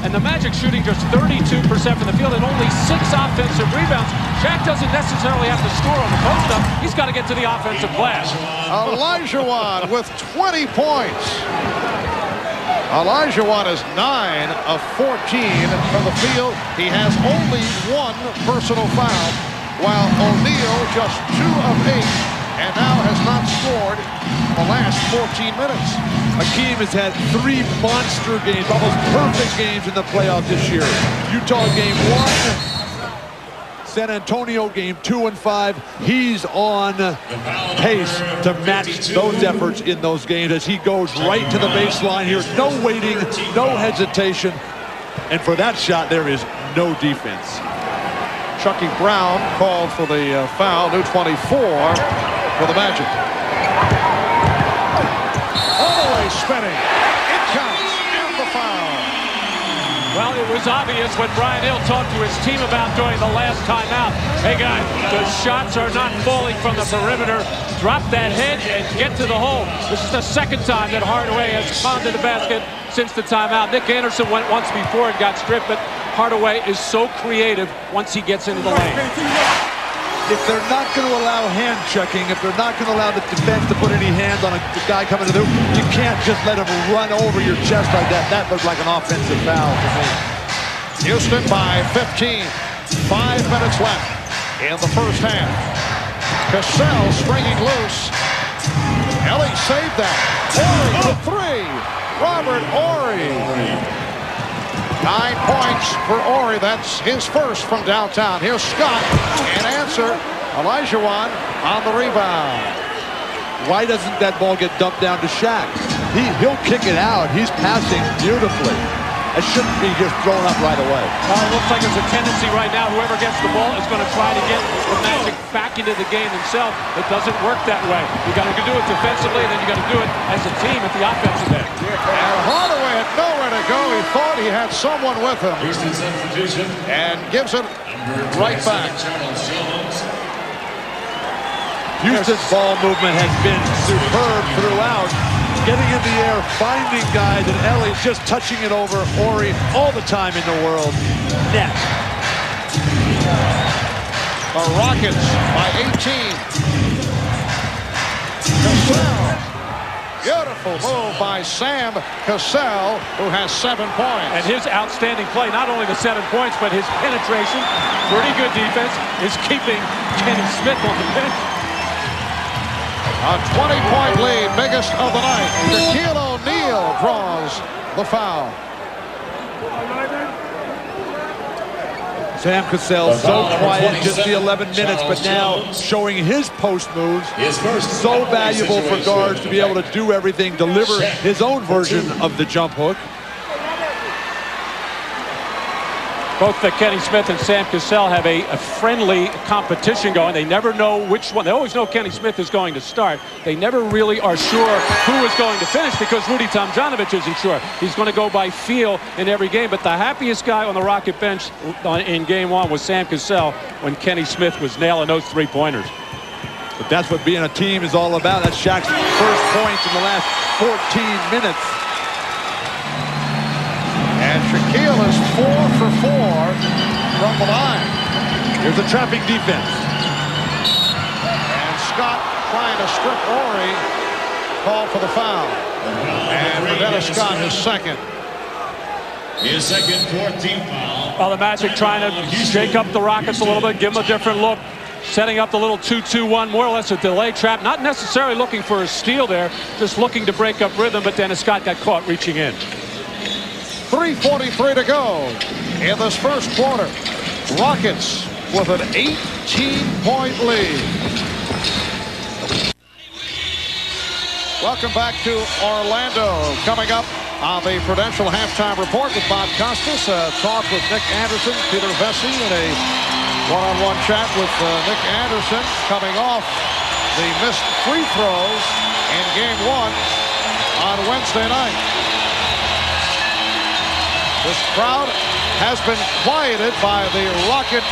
And the Magic shooting just 32% from the field and only 6 offensive rebounds. Shaq doesn't necessarily have to score on the post-up. He's got to get to the offensive glass. Olajuwon with 20 points. Olajuwon is 9 of 14 from the field. He has only 1 personal foul, while O'Neal just 2 of 8, and now has not scored the last 14 minutes. Hakeem has had 3 monster games, almost perfect games in the playoffs this year. Utah game 1, San Antonio game 2 and 5. He's on pace to match those efforts in those games as he goes right to the baseline here. No waiting, no hesitation. And for that shot, there is no defense. Chucky Brown called for the foul, new 24 for the Magic. Spinning. It counts, and the foul. Well, it was obvious when Brian Hill talked to his team about during the last timeout. Hey, guys, the shots are not falling from the perimeter. Drop that head and get to the hole. This is the second time that Hardaway has pounded the basket since the timeout. Nick Anderson went once before and got stripped, but Hardaway is so creative once he gets into the lane. If they're not going to allow hand checking, if they're not going to allow the defense to put any hands on a guy coming to the hoop, you can't just let him run over your chest like that. That looked like an offensive foul to me. Houston by 15. 5 minutes left in the first half. Cassell springing loose. Ellie saved that. Horry for 3. Robert Horry. 9 points for Horry. That's his first from downtown. Here's Scott, and answer. Olajuwon on the rebound. Why doesn't that ball get dumped down to Shaq? He'll kick it out. He's passing beautifully. It shouldn't be just thrown up right away. It looks like there's a tendency right now. Whoever gets the ball is going to try to get the Magic back into the game themselves. It doesn't work that way. You got to do it defensively, and then you got to do it as a team at the offensive end. And Hardaway had nowhere to go. He thought he had someone with him, and gives it right back. Houston's ball movement has been superb throughout. Getting in the air, finding guys, and Ellie's just touching it over Horry all the time in the world. Net. The Rockets by 18. Cassell. Beautiful move by Sam Cassell, who has 7 points. And his outstanding play, not only the 7 points, but his penetration, pretty good defense, is keeping Kenny Smith on the bench. A 20-point lead, biggest of the night. Shaquille O'Neal draws the foul. Sam Cassell, so quiet, just the 11 minutes, but now showing his post moves. So valuable for guards to be able to do everything, deliver his own version of the jump hook. Both Kenny Smith and Sam Cassell have a friendly competition going. They never know which one. They always know Kenny Smith is going to start. They never really are sure who is going to finish because Rudy Tomjanovich isn't sure. He's going to go by feel in every game. But the happiest guy on the Rocket bench in game 1 was Sam Cassell when Kenny Smith was nailing those 3-pointers. But that's what being a team is all about. That's Shaq's first points in the last 14 minutes. And Shaquille is 4 for 4 from the line. Here's a trapping defense. And Scott trying to strip Horry. called for the foul. And for Dennis Scott, his second. His second 14th foul. Well, the Magic trying to shake up the Rockets a little bit, give them a different look. Setting up the little 2-2-1, more or less a delay trap. Not necessarily looking for a steal there, just looking to break up rhythm, but Dennis Scott got caught reaching in. 3:43 to go in this first quarter. Rockets with an 18-point lead. Welcome back to Orlando. Coming up on the Prudential Halftime Report with Bob Costas. Talk with Nick Anderson, Peter Vesey, and a one-on-one chat with Nick Anderson coming off the missed free throws in Game 1 on Wednesday night. This crowd has been quieted by the Rocket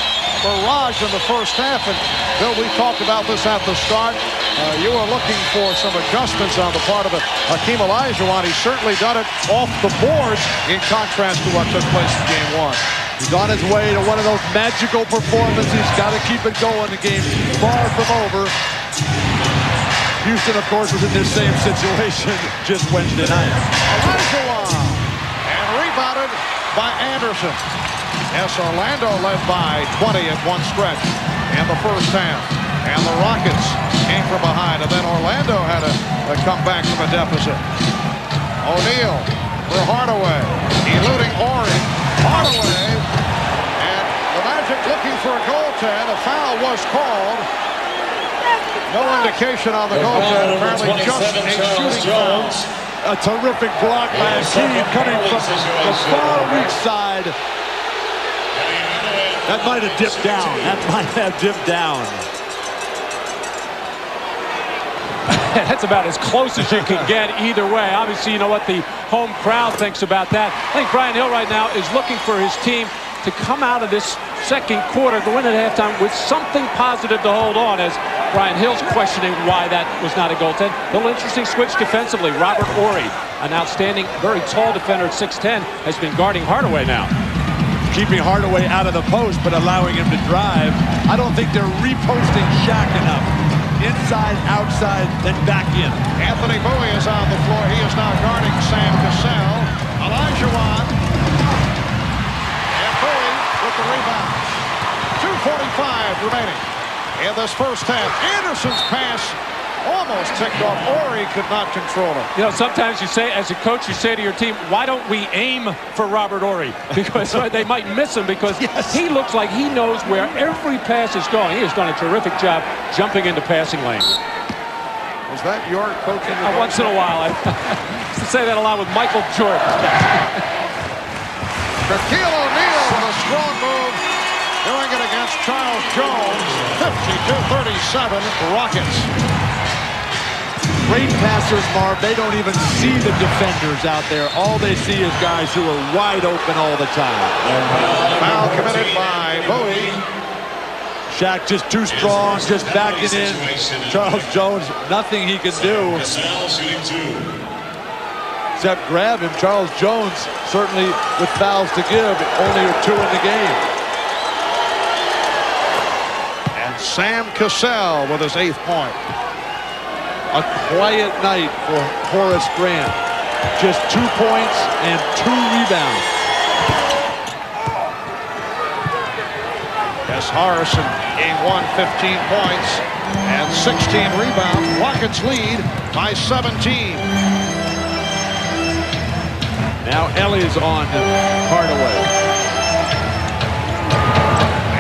barrage in the first half. And Bill, we talked about this at the start. You were looking for some adjustments on the part of Hakeem Olajuwon. He's certainly done it off the boards in contrast to what took place in Game 1. He's on his way to one of those magical performances. He's got to keep it going. The game's far from over. Houston, of course, was in this same situation just Wednesday night. Olajuwon and rebounded by Anderson. Yes, Orlando led by 20 at one stretch in the first half. And the Rockets came from behind. And then Orlando had a comeback from a deficit. O'Neal for Hardaway. Eluding Ori. Hardaway. And the Magic looking for a goaltend. A foul was called. No indication on the goaltend. Apparently just a shooting foul. A terrific block by Hakeem coming from the far weak side. That might have dipped down. That might have dipped down. That's about as close as you can get either way. Obviously, you know what the home crowd thinks about that. I think Brian Hill right now is looking for his team to come out of this second quarter, go in at halftime with something positive to hold on, as Brian Hill's questioning why that was not a goaltend. A little interesting switch defensively. Robert Ori, an outstanding, very tall defender at 6'10", has been guarding Hardaway now. Keeping Hardaway out of the post, but allowing him to drive. I don't think they're reposting Shaq enough. Inside, outside, then back in. Anthony Bowie is on the floor. He is now guarding Sam Cassell. Olajuwon. And Bowie with the rebound. 2:45 remaining in this first half. Anderson's pass almost ticked off. Ori could not control it. You know, sometimes you say, as a coach, you say to your team, why don't we aim for Robert Ori? Because they might miss him, because he looks like he knows where every pass is going. He has done a terrific job jumping into passing lanes. Was that your coaching? Once in a while. I used to say that a lot with Michael Jordan. Shaquille O'Neal with a strong move, doing it against Charles Jones. 52-37 Rockets. Great passers, Marv. They don't even see the defenders out there. All they see is guys who are wide open all the time. Foul committed by Bowie. Shaq just too strong, just backing in. Charles Jones, nothing he can do except grab him. Charles Jones, certainly with fouls to give, only 2 in the game. And Sam Cassell with his 8th point. A quiet night for Horace Grant. Just 2 points and 2 rebounds. Yes, Harrison game 1, 15 points and 16 rebounds. Rockets lead by 17. Now Ellie's on Hardaway.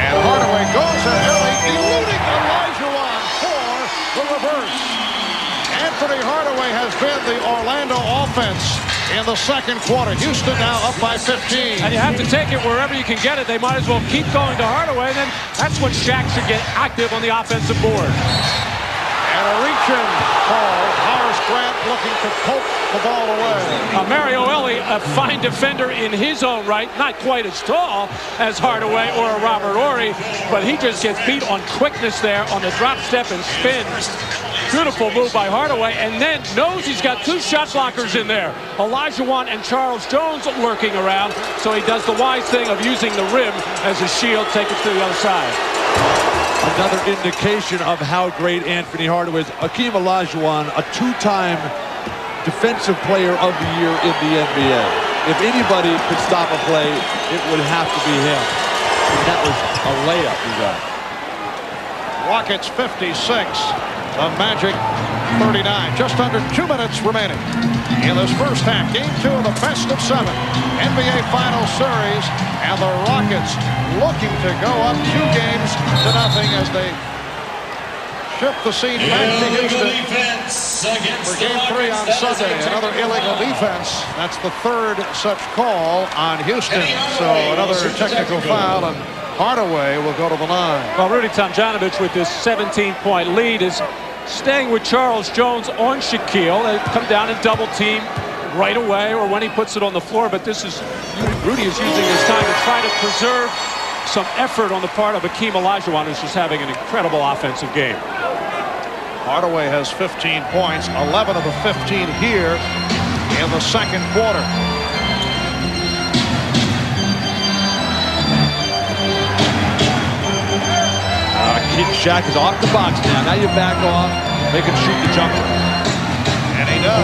And Hardaway goes to Ellie, eluding Olajuwon for the reverse. Anthony Hardaway has been the Orlando offense in the second quarter. Houston now up by 15. And you have to take it wherever you can get it. They might as well keep going to Hardaway, and then that's when Shaq should get active on the offensive board. And a reach-in call. Horace Grant looking to poke the ball away. Mario Ellie, a fine defender in his own right, not quite as tall as Hardaway or Robert Ori, but he just gets beat on quickness there on the drop step and spin. Beautiful move by Hardaway, and then knows he's got 2 shot blockers in there. Olajuwon and Charles Jones lurking around, so he does the wise thing of using the rim as a shield, take it to the other side. Another indication of how great Anthony Hardaway is. Hakeem Olajuwon, a two-time Defensive Player of the Year in the NBA. If anybody could stop a play, it would have to be him. And that was a layup he got. Rockets 56, the Magic 39. Just under 2 minutes remaining in this first half. Game 2 of the best of 7 NBA Finals series, and the Rockets looking to go up 2 games to nothing as they shift the scene back to Houston for Game 3 on Sunday. Another illegal defense. That's the 3rd such call on Houston. So another technical foul, and Hardaway will go to the line. Well, Rudy Tomjanovich with this 17-point lead is staying with Charles Jones on Shaquille. They come down and double team right away or when he puts it on the floor. But this is Rudy is using his time to try to preserve some effort on the part of Hakeem Olajuwon, who's just having an incredible offensive game. Hardaway has 15 points, 11 of the 15 here in the second quarter. Shaq is off the box now. Now you back off, make him shoot the jumper. And he does.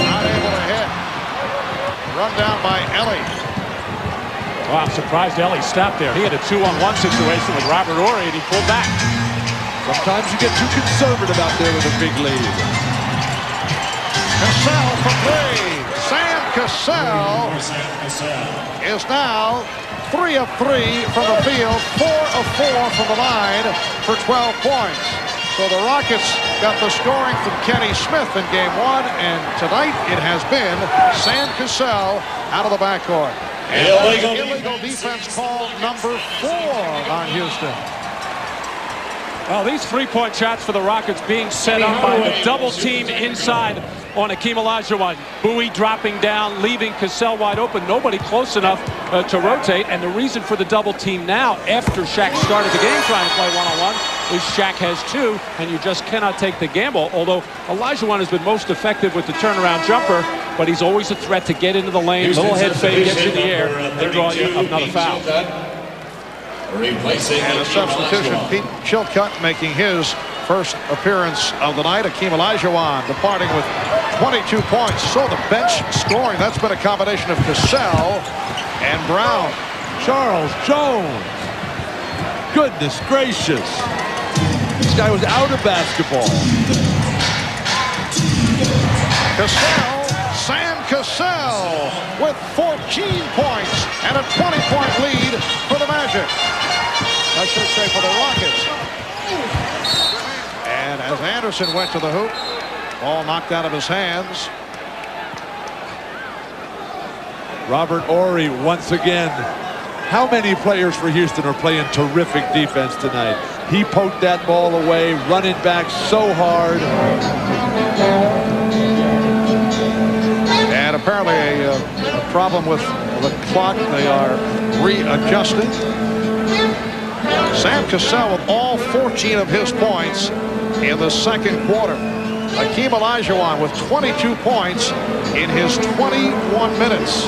Not able to hit. Run down by Ellie. Well, I'm surprised Ellie stopped there. He had a 2-on-1 situation with Robert Horry, and he pulled back. Sometimes you get too conservative out there with a big lead. Cassell for 3. Sam Cassell is now 3 of 3 from the field, 4 of 4 from the line for 12 points. So the Rockets got the scoring from Kenny Smith in Game 1, and tonight it has been Sam Cassell out of the backcourt. And illegal defense call number 4 on Houston. Well, these 3-point shots for the Rockets being set up by the double team inside on Hakeem Olajuwon. Bowie dropping down, leaving Cassell wide open. Nobody close enough to rotate. And the reason for the double team now, after Shaq started the game trying to play one-on-one, is Shaq has 2, and you just cannot take the gamble. Although Olajuwon has been most effective with the turnaround jumper, but he's always a threat to get into the lane. Little head fake, gets in the air, and draw you another foul. And a substitution, Pete Chilcutt making his first appearance of the night. Hakeem Olajuwon departing with 22 points. So the bench scoring, that's been a combination of Cassell and Brown. Charles Jones. Goodness gracious. This guy was out of basketball. Cassell, Sam Cassell with 14 points and a 20-point lead for the Magic. I should say for the Rockets. And as Anderson went to the hoop, ball knocked out of his hands. Robert Horry once again. How many players for Houston are playing terrific defense tonight? He poked that ball away, running back so hard. And apparently a problem with the clock. They are readjusting. Sam Cassell with all 14 of his points in the second quarter. Hakeem Olajuwon with 22 points in his 21 minutes.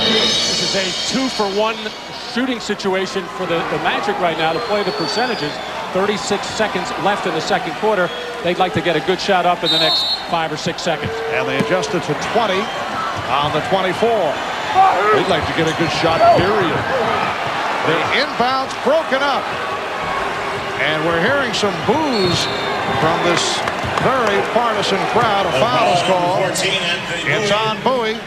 This is a 2-for-1 shooting situation for the Magic right now to play the percentages. 36 seconds left in the second quarter. They'd like to get a good shot up in the next 5 or 6 seconds. And they adjusted to 20 on the 24. They'd like to get a good shot, period. The inbound's broken up. And we're hearing some boos from this very partisan crowd. A foul is called. It's on Bowie.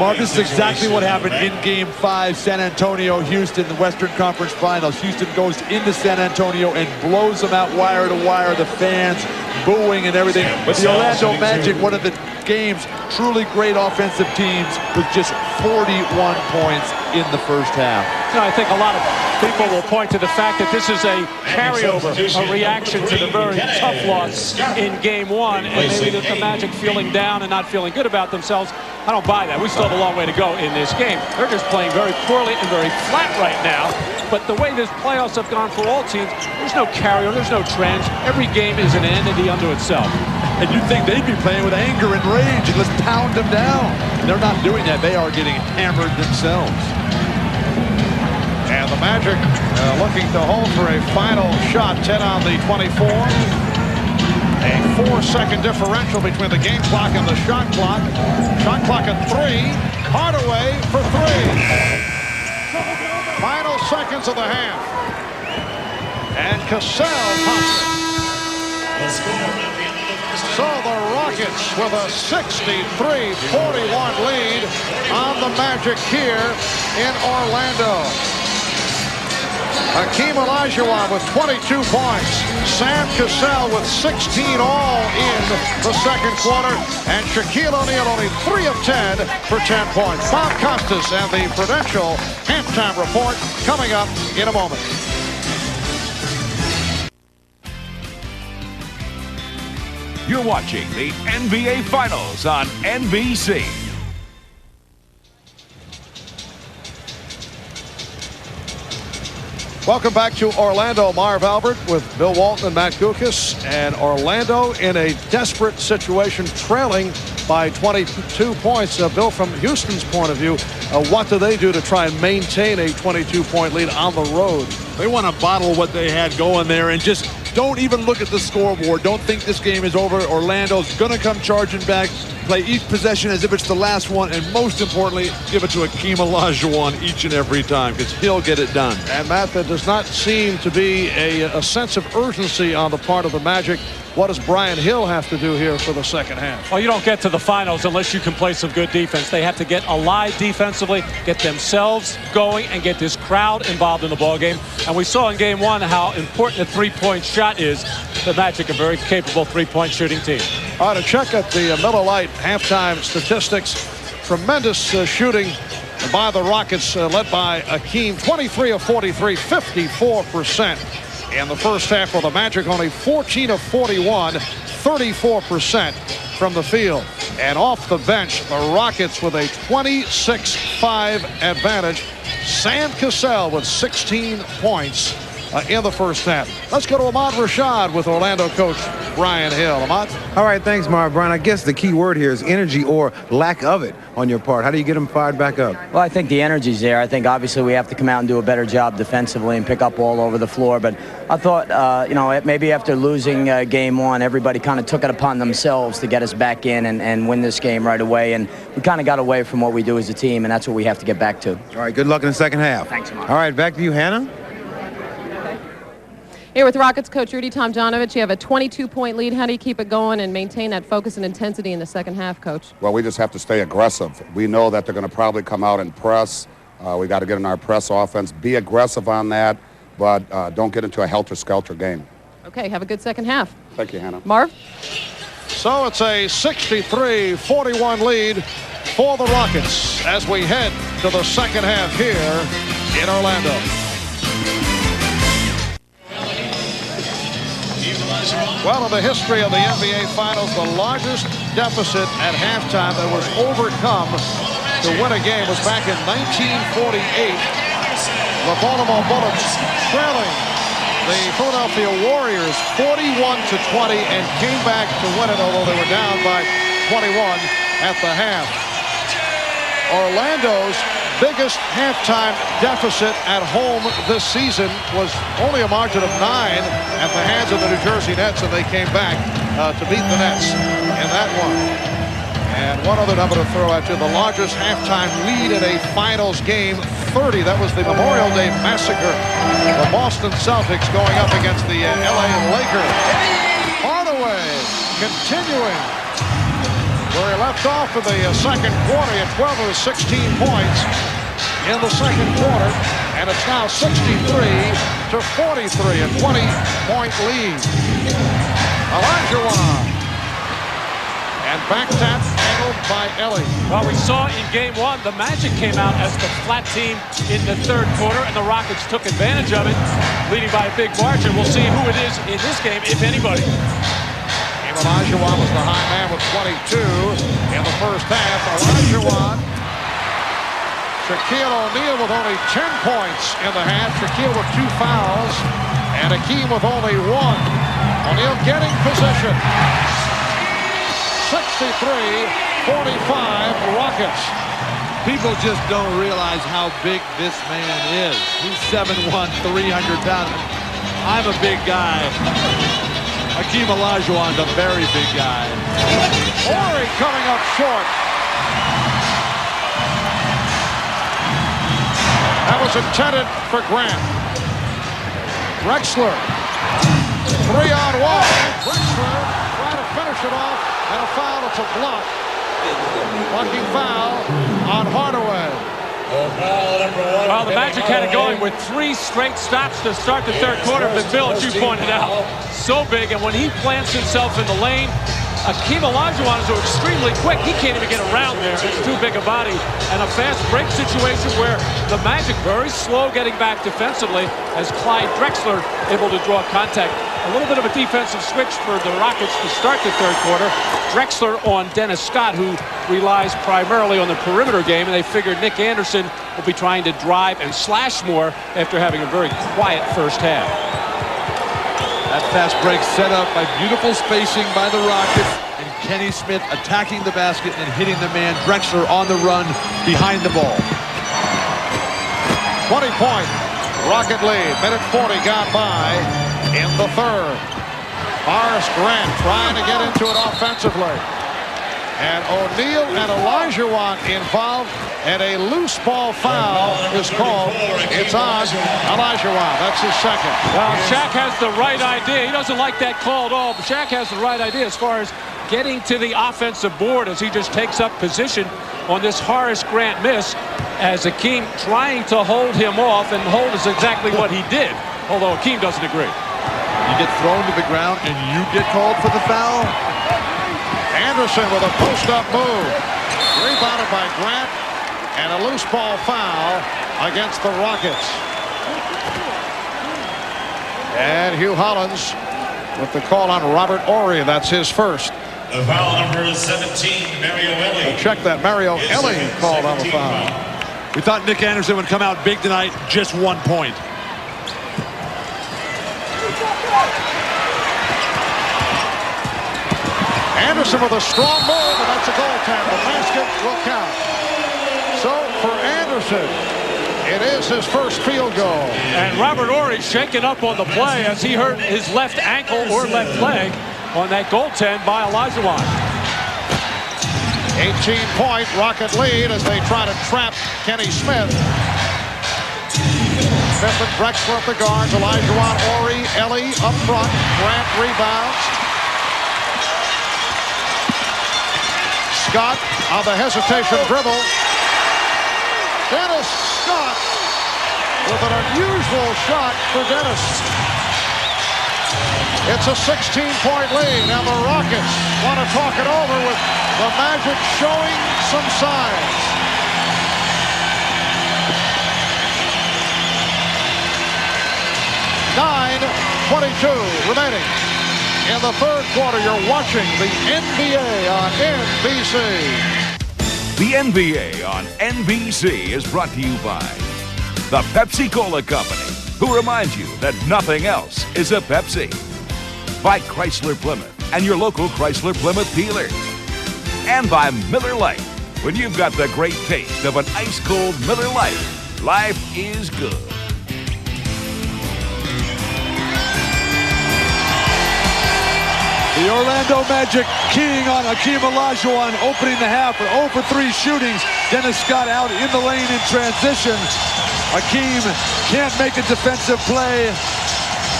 Mark, this is exactly what happened in Game 5, San Antonio, Houston, the Western Conference Finals. Houston goes into San Antonio and blows them out wire to wire. The fans booing and everything. But the Orlando Magic, one of the game's truly great offensive teams, with just 41 points in the first half. No, I think a lot of people will point to the fact that this is a carryover, a reaction to the very tough loss in Game 1, and maybe the Magic feeling down and not feeling good about themselves. I don't buy that. We still have a long way to go in this game. They're just playing very poorly and very flat right now. But the way this playoffs have gone for all teams, there's no carryover, there's no trends. Every game is an entity unto itself. And you'd think they'd be playing with anger and rage and let's pound them down. They're not doing that. They are getting hammered themselves. And the Magic looking to hold for a final shot. 10 on the 24. A 4-second differential between the game clock and the shot clock. Shot clock at 3. Hardaway for 3. Final seconds of the half. And Cassell pops it. So the Rockets with a 63-41 lead on the Magic here in Orlando. Hakeem Olajuwon with 22 points. Sam Cassell with 16 all in the second quarter. And Shaquille O'Neal only 3 of 10 for 10 points. Bob Costas and the Prudential halftime report coming up in a moment. You're watching the NBA Finals on NBC. Welcome back to Orlando. Marv Albert with Bill Walton and Matt Gukas. And Orlando in a desperate situation, trailing by 22 points. Bill, from Houston's point of view, what do they do to try and maintain a 22-point lead on the road? They want to bottle what they had going there and just don't even look at the scoreboard. Don't think this game is over. Orlando's going to come charging back, play each possession as if it's the last one, and most importantly, give it to Hakeem Olajuwon each and every time, because he'll get it done. And Matt, there does not seem to be a sense of urgency on the part of the Magic. What does Brian Hill have to do here for the second half? Well, you don't get to the finals unless you can play some good defense. They have to get alive defensively, get themselves going, and get this crowd involved in the ballgame. And we saw in game one how important the three-point shot is. The Magic, a very capable three-point shooting team. All right, a check at the Miller Lite halftime statistics. Tremendous shooting by the Rockets, led by Hakeem. 23 of 43, 54%. In the first half, for the Magic, only 14 of 41, 34% from the field. And off the bench, the Rockets with a 26-5 advantage. Sam Cassell with 16 points in the first half. Let's go to Ahmad Rashad with Orlando coach Brian Hill. Ahmad? All right, thanks, Marv. Brian, I guess the key word here is energy or lack of it on your part. How do you get them fired back up? Well, I think the energy's there. I think obviously we have to come out and do a better job defensively and pick up all over the floor. But I thought, maybe after losing game one, everybody kind of took it upon themselves to get us back in and win this game right away. And we kind of got away from what we do as a team, and that's what we have to get back to. All right, good luck in the second half. Thanks, Marv. All right, back to you, Hannah. Here with Rockets coach Rudy Tomjanovich, you have a 22-point lead. How do you keep it going and maintain that focus and intensity in the second half, Coach? Well, we just have to stay aggressive. We know that they're going to probably come out and press. We got to get in our press offense. Be aggressive on that, but don't get into a helter-skelter game. Okay, have a good second half. Thank you, Hannah. Marv? So it's a 63-41 lead for the Rockets as we head to the second half here in Orlando. Well, in the history of the NBA Finals, the largest deficit at halftime that was overcome to win a game was back in 1948. The Baltimore Bullets trailing the Philadelphia Warriors 41-20 and came back to win it, although they were down by 21 at the half. Orlando's biggest halftime deficit at home this season was only a margin of 9 at the hands of the New Jersey Nets, and they came back to beat the Nets in that one. And one other number to throw at you, the largest halftime lead in a finals game, 30. That was the Memorial Day Massacre. The Boston Celtics going up against the LA Lakers. Hardaway continuing where he left off in the second quarter. He had 12 of his 16 points in the second quarter, and it's now 63-43, a 20-point lead. Olajuwon, and back tap handled by Ellie. Well, we saw in game one, the Magic came out as the flat team in the third quarter, and the Rockets took advantage of it, leading by a big margin. We'll see who it is in this game, if anybody. Olajuwon was the high man with 22 in the first half. Olajuwon. Shaquille O'Neal with only 10 points in the half. Shaquille with 2 fouls. And Hakeem with only 1. O'Neal getting position. 63-45 Rockets. People just don't realize how big this man is. He's 7'1", 300 pounds. I'm a big guy. Hakeem Olajuwon's a very big guy. Horry coming up short. That was intended for Grant. Drexler. 3-on-1. Drexler trying to finish it off. And a foul. It's a block. Blocking foul on Hardaway. Well, the Magic had it going with 3 straight stops to start the third quarter. But Bill, as you pointed out, so big. And when he plants himself in the lane, Hakeem Olajuwon is extremely quick. He can't even get around there. It's too big a body. And a fast break situation where the Magic very slow getting back defensively as Clyde Drexler able to draw contact. A little bit of a defensive switch for the Rockets to start the third quarter. Drexler on Dennis Scott, who relies primarily on the perimeter game, and they figured Nick Anderson will be trying to drive and slash more after having a very quiet first half. That fast break set up by beautiful spacing by the Rockets, and Kenny Smith attacking the basket and hitting the man Drexler on the run behind the ball. 20-point Rocket lead. Minute 40 gone by in the third. Horace Grant trying to get into it offensively. And O'Neal and Olajuwon involved, and a loose ball foul is called. It's on Olajuwon. That's his second. Well, Shaq has the right idea. He doesn't like that call at all, but Shaq has the right idea as far as getting to the offensive board as he just takes up position on this Horace Grant miss, as Hakeem trying to hold him off, and hold is exactly what he did, although Hakeem doesn't agree. You get thrown to the ground and you get called for the foul? Anderson with a post-up move. Rebounded by Grant, and a loose ball foul against the Rockets. And Hugh Hollins with the call on Robert Horry. That's his first. The foul number 17, Mario Elie. We'll check that. Mario Elie called on the foul. We thought Nick Anderson would come out big tonight, just 1 point. Anderson with a strong move, and that's a goaltender. The basket will count. So for Anderson, it is his first field goal. And Robert Horry shaken up on the play as he hurt his left ankle or left leg on that goaltend by Olajuwon. 18-point Rocket lead as they try to trap Kenny Smith. Smith and Drexler at the guards. Olajuwon, Horry, Elie up front. Grant rebounds. Scott on the hesitation dribble. Dennis Scott with an unusual shot for Dennis. It's a 16-point lead. Now the Rockets want to talk it over with the Magic showing some signs. .22 remaining. In the third quarter, you're watching the NBA on NBC. The NBA on NBC is brought to you by the Pepsi-Cola Company, who reminds you that nothing else is a Pepsi. By Chrysler Plymouth and your local Chrysler Plymouth dealers. And by Miller Lite. When you've got the great taste of an ice-cold Miller Lite, life is good. The Orlando Magic keying on Hakeem Olajuwon, opening the half with 0 for 3 shootings. Dennis Scott out in the lane in transition. Hakeem can't make a defensive play.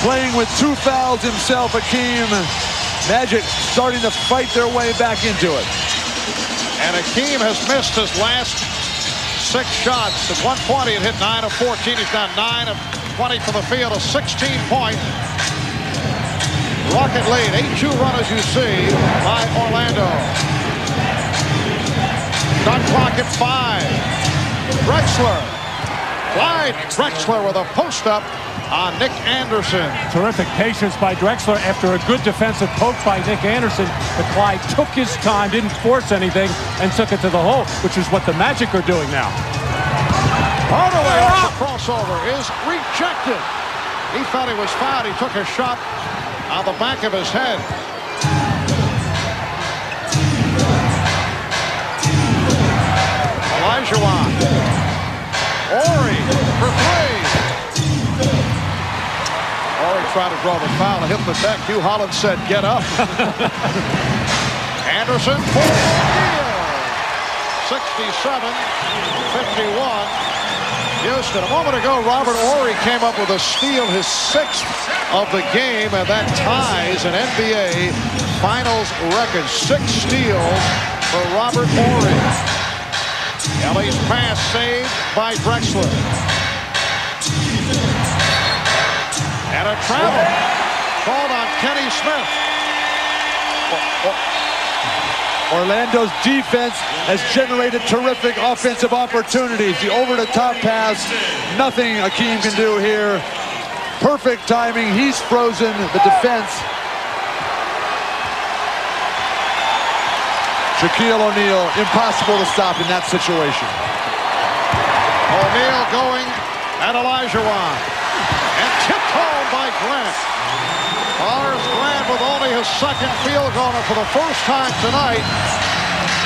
Playing with 2 fouls himself, Hakeem. Magic starting to fight their way back into it. And Hakeem has missed his last 6 shots. At 1 point, he had hit 9 of 14. He's done 9 of 20 for the field, a 16-point Rocket lead. 8-2 run, as you see, by Orlando. Shot clock at 5. Drexler. Clyde Drexler with a post-up on Nick Anderson. Terrific patience by Drexler after a good defensive poke by Nick Anderson. But Clyde took his time, didn't force anything, and took it to the hole, which is what the Magic are doing now. Hardaway off the crossover is rejected. He thought he was fouled. He took a shot on the back of his head. Olajuwon. Ori for three. Ori tried to draw the foul and hit the deck. Hugh Holland said, get up. Anderson for O'Neal. 67-51. Houston. A moment ago, Robert Horry came up with a steal, his 6th of the game, and that ties an NBA Finals record. 6 steals for Robert Horry. Ellie's pass saved by Drexler. And a travel called on Kenny Smith. Orlando's defense has generated terrific offensive opportunities. The over-the-top pass, nothing Akeem can do here. Perfect timing. He's frozen the defense. Shaquille O'Neal, impossible to stop in that situation. O'Neal going at Olajuwon. And tipped home by Grant. Lars Grant with only his 2nd field goal, and for the first time tonight,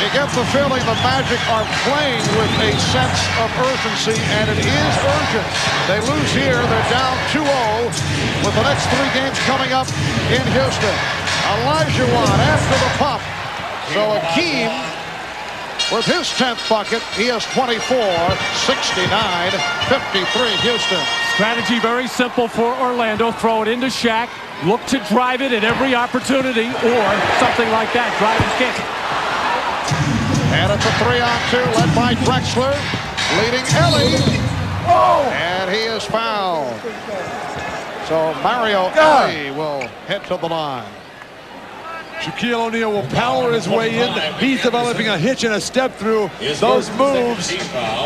you get the feeling the Magic are playing with a sense of urgency, and it is urgent. They lose here, they're down 2-0 with the next 3 games coming up in Houston. Olajuwon after the pump. So Akeem with his 10th bucket, he has 24, 69-53 Houston. Strategy very simple for Orlando. Throw it into Shaq. Look to drive it at every opportunity, or something like that. Drive and kick. And it's a 3-on-2 led by Drexler, leading Ellie. And he is fouled. So Mario Ellie will head to the line. Shaquille O'Neal will power his way in. He's developing a hitch and a step through. Those moves,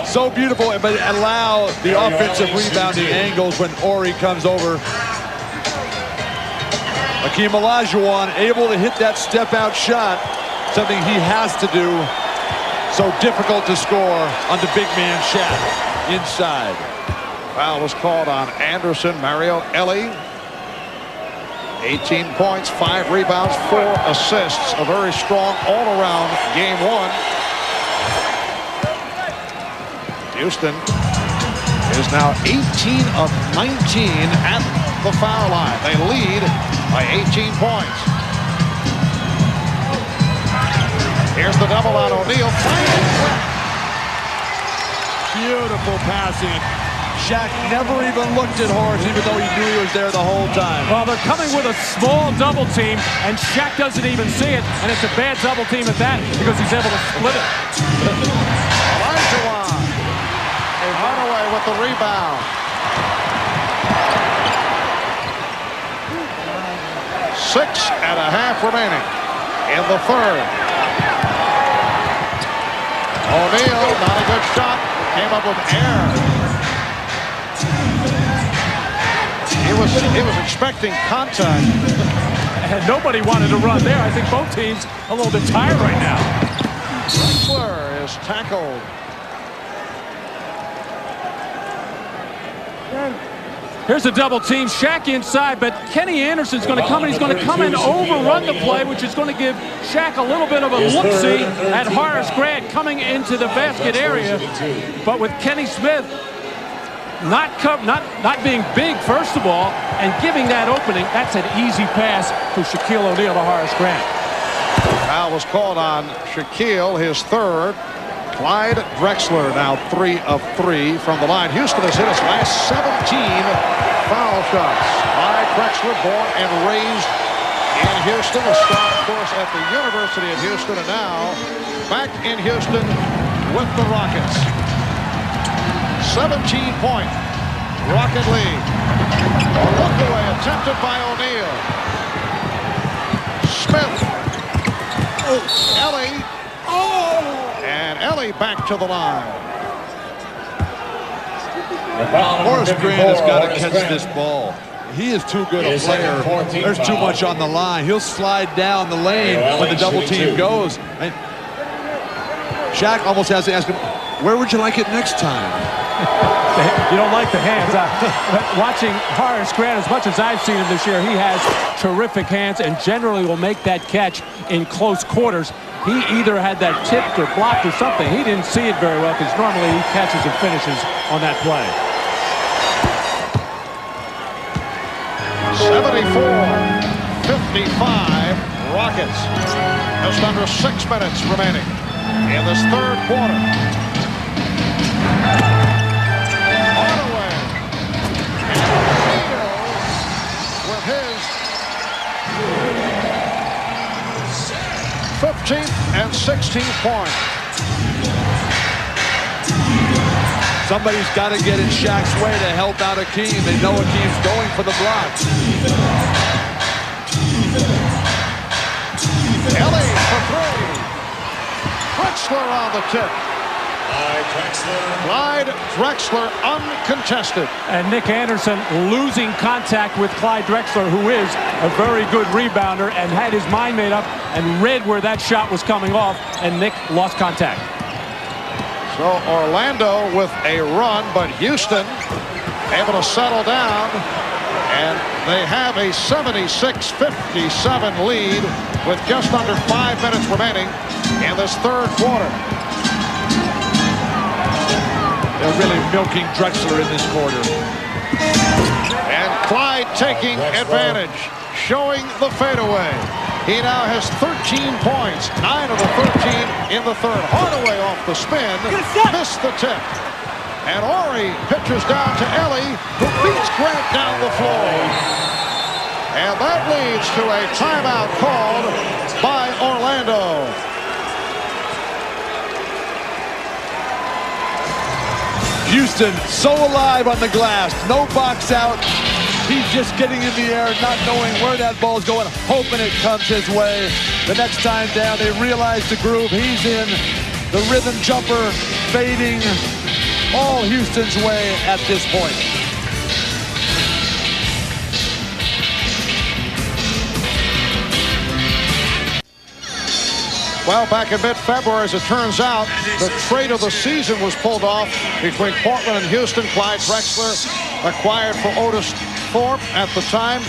so beautiful, but allow the offensive rebounding angles when Ori comes over. Hakeem Olajuwon able to hit that step-out shot, something he has to do. So difficult to score on the big man Shaq inside. Foul was called on Anderson. Mario Ellie. 18 points, 5 rebounds, 4 assists. A very strong all-around game 1. Houston is now 18 of 19 at the foul line. They lead by 18 points. Here's the double on O'Neal. Beautiful passing. Shaq never even looked at Horace, even though he knew he was there the whole time. Well, they're coming with a small double team, and Shaq doesn't even see it, and it's a bad double team at that because he's able to split it. Olajuwon is run away with the rebound. 6.5 remaining in the 3rd. O'Neal, not a good shot, came up with air. He was expecting contact. And nobody wanted to run there. I think both teams a little bit tired right now. Drexler is tackled. Here's a double team. Shaq inside, but Kenny Anderson's going to come, and he's going to come and overrun the play, which is going to give Shaq a little bit of a look-see at Horace Grant coming into the basket area. But with Kenny Smith not being big, first of all, and giving that opening, that's an easy pass to Shaquille O'Neal to Horace Grant. Foul was called on Shaquille, his 3rd. Clyde Drexler now 3 of 3 from the line. Houston has hit his last 17 foul shots. Clyde Drexler, born and raised in Houston, a star, of course, at the University of Houston, and now back in Houston with the Rockets. 17-point Rocket lead. A look away attempted by O'Neal. Smith. Ellie. And Ellie back to the line. Horace Grant has got to catch this ball. He is too good a player. There's too much on the line. He'll slide down the lane when the double team goes. And Shaq almost has to ask him, where would you like it next time? You don't like the hands. Watching Horace Grant, as much as I've seen him this year, he has terrific hands and generally will make that catch in close quarters. he either had that tipped or blocked or something. He didn't see it very well because normally he catches and finishes on that play. 74-55 Rockets. Just under 6 minutes remaining in this third quarter. Hardaway with his 15th and 16th point. Somebody's got to get in Shaq's way to help out Akeem. They know Akeem's going for the block. Ellie for three. Drexler on the tip. Clyde Drexler uncontested. And Nick Anderson losing contact with Clyde Drexler, who is a very good rebounder and had his mind made up and read where that shot was coming off, and Nick lost contact. So Orlando with a run, but Houston able to settle down, and they have a 76-57 lead with just under 5 minutes remaining in this third quarter. They're really milking Drexler in this quarter. And Clyde taking advantage, showing the fadeaway. He now has 13 points, 9 of the 13 in the third. Hardaway off the spin, missed the tip. And Horry pitches down to Ellie, who beats Grant down the floor. And that leads to a timeout called by Orlando. Houston so alive on the glass, no box out. He's just getting in the air, not knowing where that ball's going, hoping it comes his way. The next time down, they realize the groove. He's in the rhythm jumper, fading all Houston's way at this point. Well, back in mid-February, as it turns out, the trade of the season was pulled off between Portland and Houston. Clyde Drexler acquired for Otis Thorpe at the time.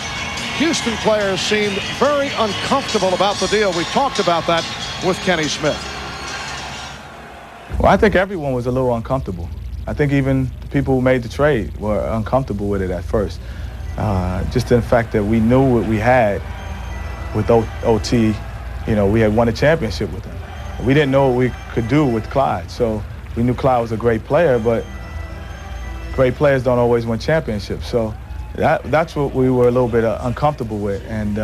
Houston players seemed very uncomfortable about the deal. We talked about that with Kenny Smith. Well, I think everyone was a little uncomfortable. I think even the people who made the trade were uncomfortable with it at first. Just in the fact that we knew what we had with OT. You know, we had won a championship with him. We didn't know what we could do with Clyde. So we knew Clyde was a great player, but great players don't always win championships. So that's what we were a little bit uncomfortable with. And,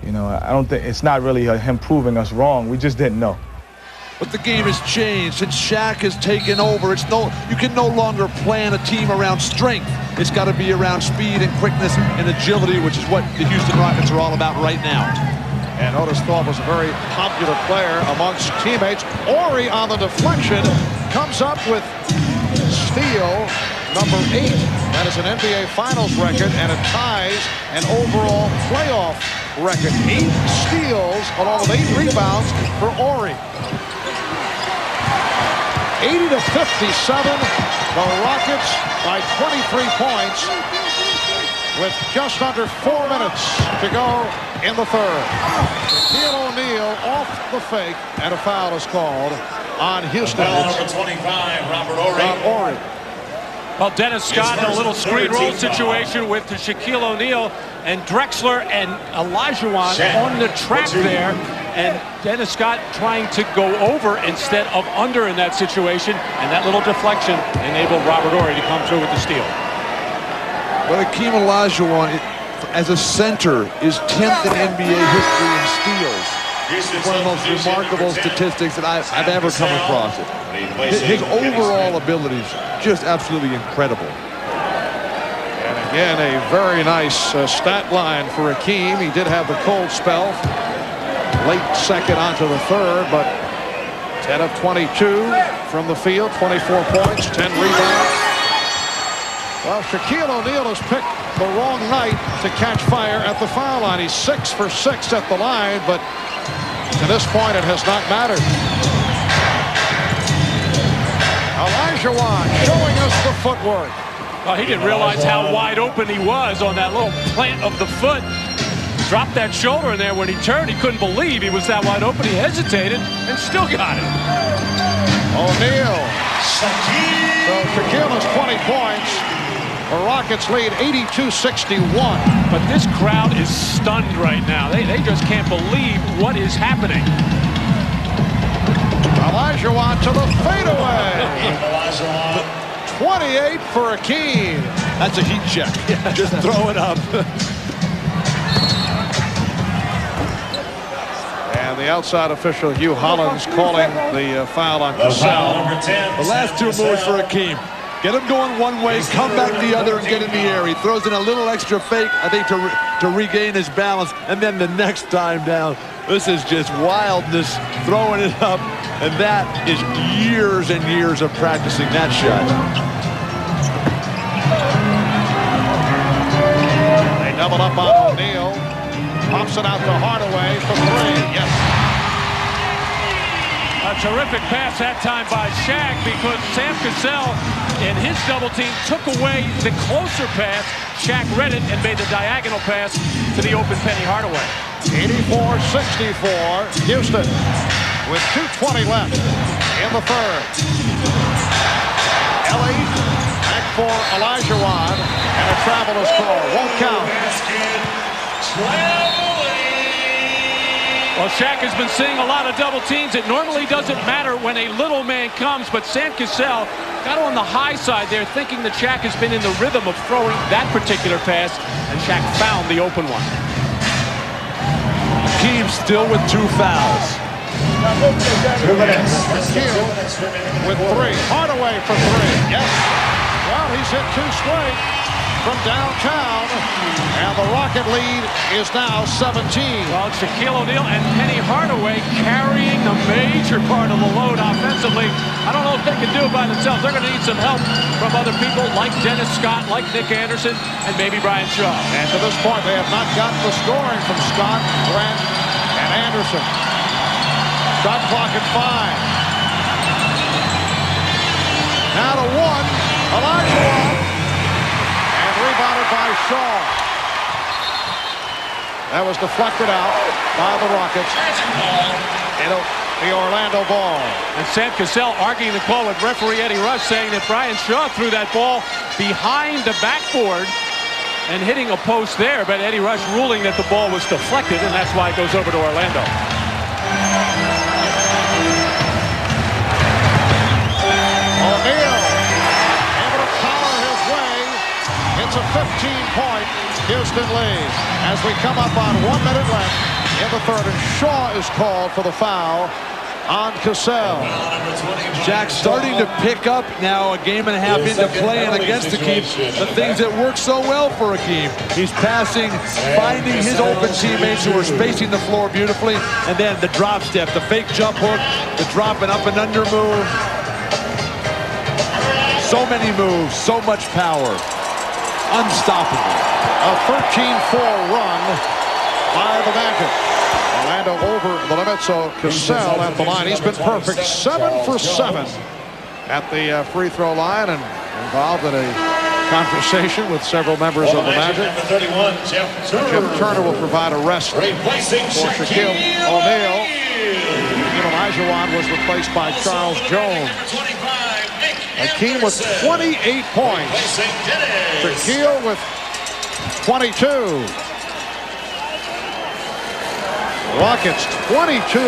you know, I don't think it's not really him proving us wrong. We just didn't know. But the game has changed since Shaq has taken over. You can no longer plan a team around strength. It's got to be around speed and quickness and agility, which is what the Houston Rockets are all about right now. And Otis Thorpe was a very popular player amongst teammates. Horry on the deflection comes up with steal number 8. That is an NBA Finals record, and it ties an overall playoff record. 8 steals along with 8 rebounds for Horry. 80-57, the Rockets by 23 points with just under 4 minutes to go in the third. Shaquille O'Neal off the fake, and a foul is called on Houston. Number 25, Robert Horry. Well, Dennis Scott in a little screen roll situation with Shaquille O'Neal and Drexler and Olajuwon on the track there. And Dennis Scott trying to go over instead of under in that situation. And that little deflection enabled Robert Horry to come through with the steal. Well, Akeem Olajuwon, as a center, is 10th in NBA history in steals. One of the most remarkable statistics that I've ever come across. His overall abilities, just absolutely incredible. And again, a very nice stat line for Akeem. He did have the cold spell. Late second onto the third, but 10 of 22 from the field, 24 points, 10 rebounds. Well, Shaquille O'Neal has picked the wrong night to catch fire at the foul line. He's 6 for 6 at the line, but to this point, it has not mattered. Olajuwon showing us the footwork. Well, he didn't realize how wide open he was on that little plant of the foot. dropped that shoulder in there when he turned. He couldn't believe he was that wide open. He hesitated and still got it. O'Neal. So Shaquille has 20 points. The Rockets lead 82-61. But this crowd is stunned right now. They just can't believe what is happening. Olajuwon to the fadeaway. 28 for Akeem. That's a heat check. Just throw it up. And the outside official, Hugh Hollins, calling the foul on Cassell. The last two moves for Akeem. Get him going one way, come back the other, and get in the air. He throws in a little extra fake, I think, to regain his balance. And then the next time down, this is just wildness, throwing it up. And that is years and years of practicing that shot. They double up on O'Neal. Pops it out to Hardaway for three. Yes. A terrific pass that time by Shaq, because Sam Cassell in his double team took away the closer pass. Shaq read it and made the diagonal pass to the open Penny Hardaway. 84-64, Houston with 2:20 left in the third. Ellie back for Olajuwon, and a travel is called. Won't count. Well, Shaq has been seeing a lot of double teams. It normally doesn't matter when a little man comes, but Sam Cassell got on the high side there, thinking that Shaq has been in the rhythm of throwing that particular pass, and Shaq found the open one. Akeem still with 2 fouls. 2 minutes. With 3. Hardaway for 3. Yes. Well, he's hit 2 straight from downtown, and the Rocket lead is now 17. Well, Shaquille O'Neal and Penny Hardaway carrying the major part of the load offensively. I don't know if they can do it by themselves. They're going to need some help from other people like Dennis Scott, like Nick Anderson, and maybe Brian Shaw. And to this point, they have not gotten the scoring from Scott, Grant, and Anderson. Shot clock at 5. Now to 1. Olajuwon. Rebounded by Shaw. That was deflected out by the Rockets. It'll be Orlando ball. And Sam Cassell arguing the call with referee Eddie Rush, saying that Brian Shaw threw that ball behind the backboard and hitting a post there, but Eddie Rush ruling that the ball was deflected, and that's why it goes over to Orlando. O'Neal able to power his way. It's a 15-point Houston lead as we come up on 1 minute left in the third, and Shaw is called for the foul on Cassell. Shaq starting to pick up now, a game and a half into playing against Akeem, the things that work so well for Akeem. He's passing, finding his open teammates who are spacing the floor beautifully, and then the drop step, the fake jump hook, the drop and up and under move. So many moves, so much power. Unstoppable. A 13-4 run by the Magic. Orlando over the limit, so Cassell at the line. He's been perfect, 7 for 7 at the free throw line, and involved in a conversation with several members of the Magic. Jim Turner will provide a rest for Shaquille O'Neal. Olajuwon was replaced by Charles Jones. Akeem with 28 points. Shaquille with 22. Rockets 22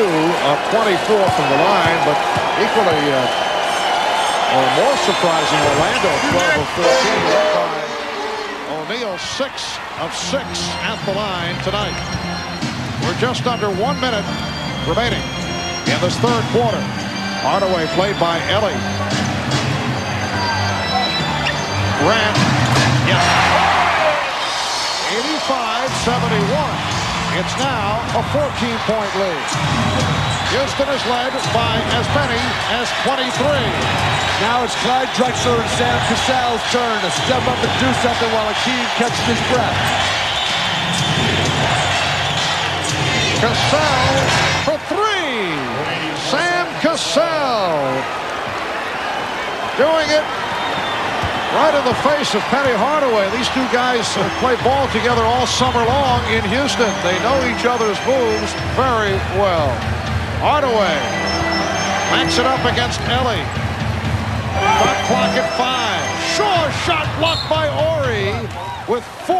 of 24 from the line, but equally or more surprising, Orlando 12 of 14. O'Neal 6 of 6 at the line tonight. We're just under 1 minute remaining in this third quarter. Hardaway played by Ellie. Grant, yes. 85-71. It's now a 14-point lead. Houston is led by as many as 23. Now it's Clyde Drexler and Sam Cassell's turn to step up and do something while Akeem catches his breath. Cassell for 3. Sam Cassell doing it Right in the face of Penny Hardaway. These two guys play ball together all summer long in Houston. They know each other's moves very well. Hardaway backs it up against Ellie. Shot clock at 5. Sure shot blocked by Ori with 4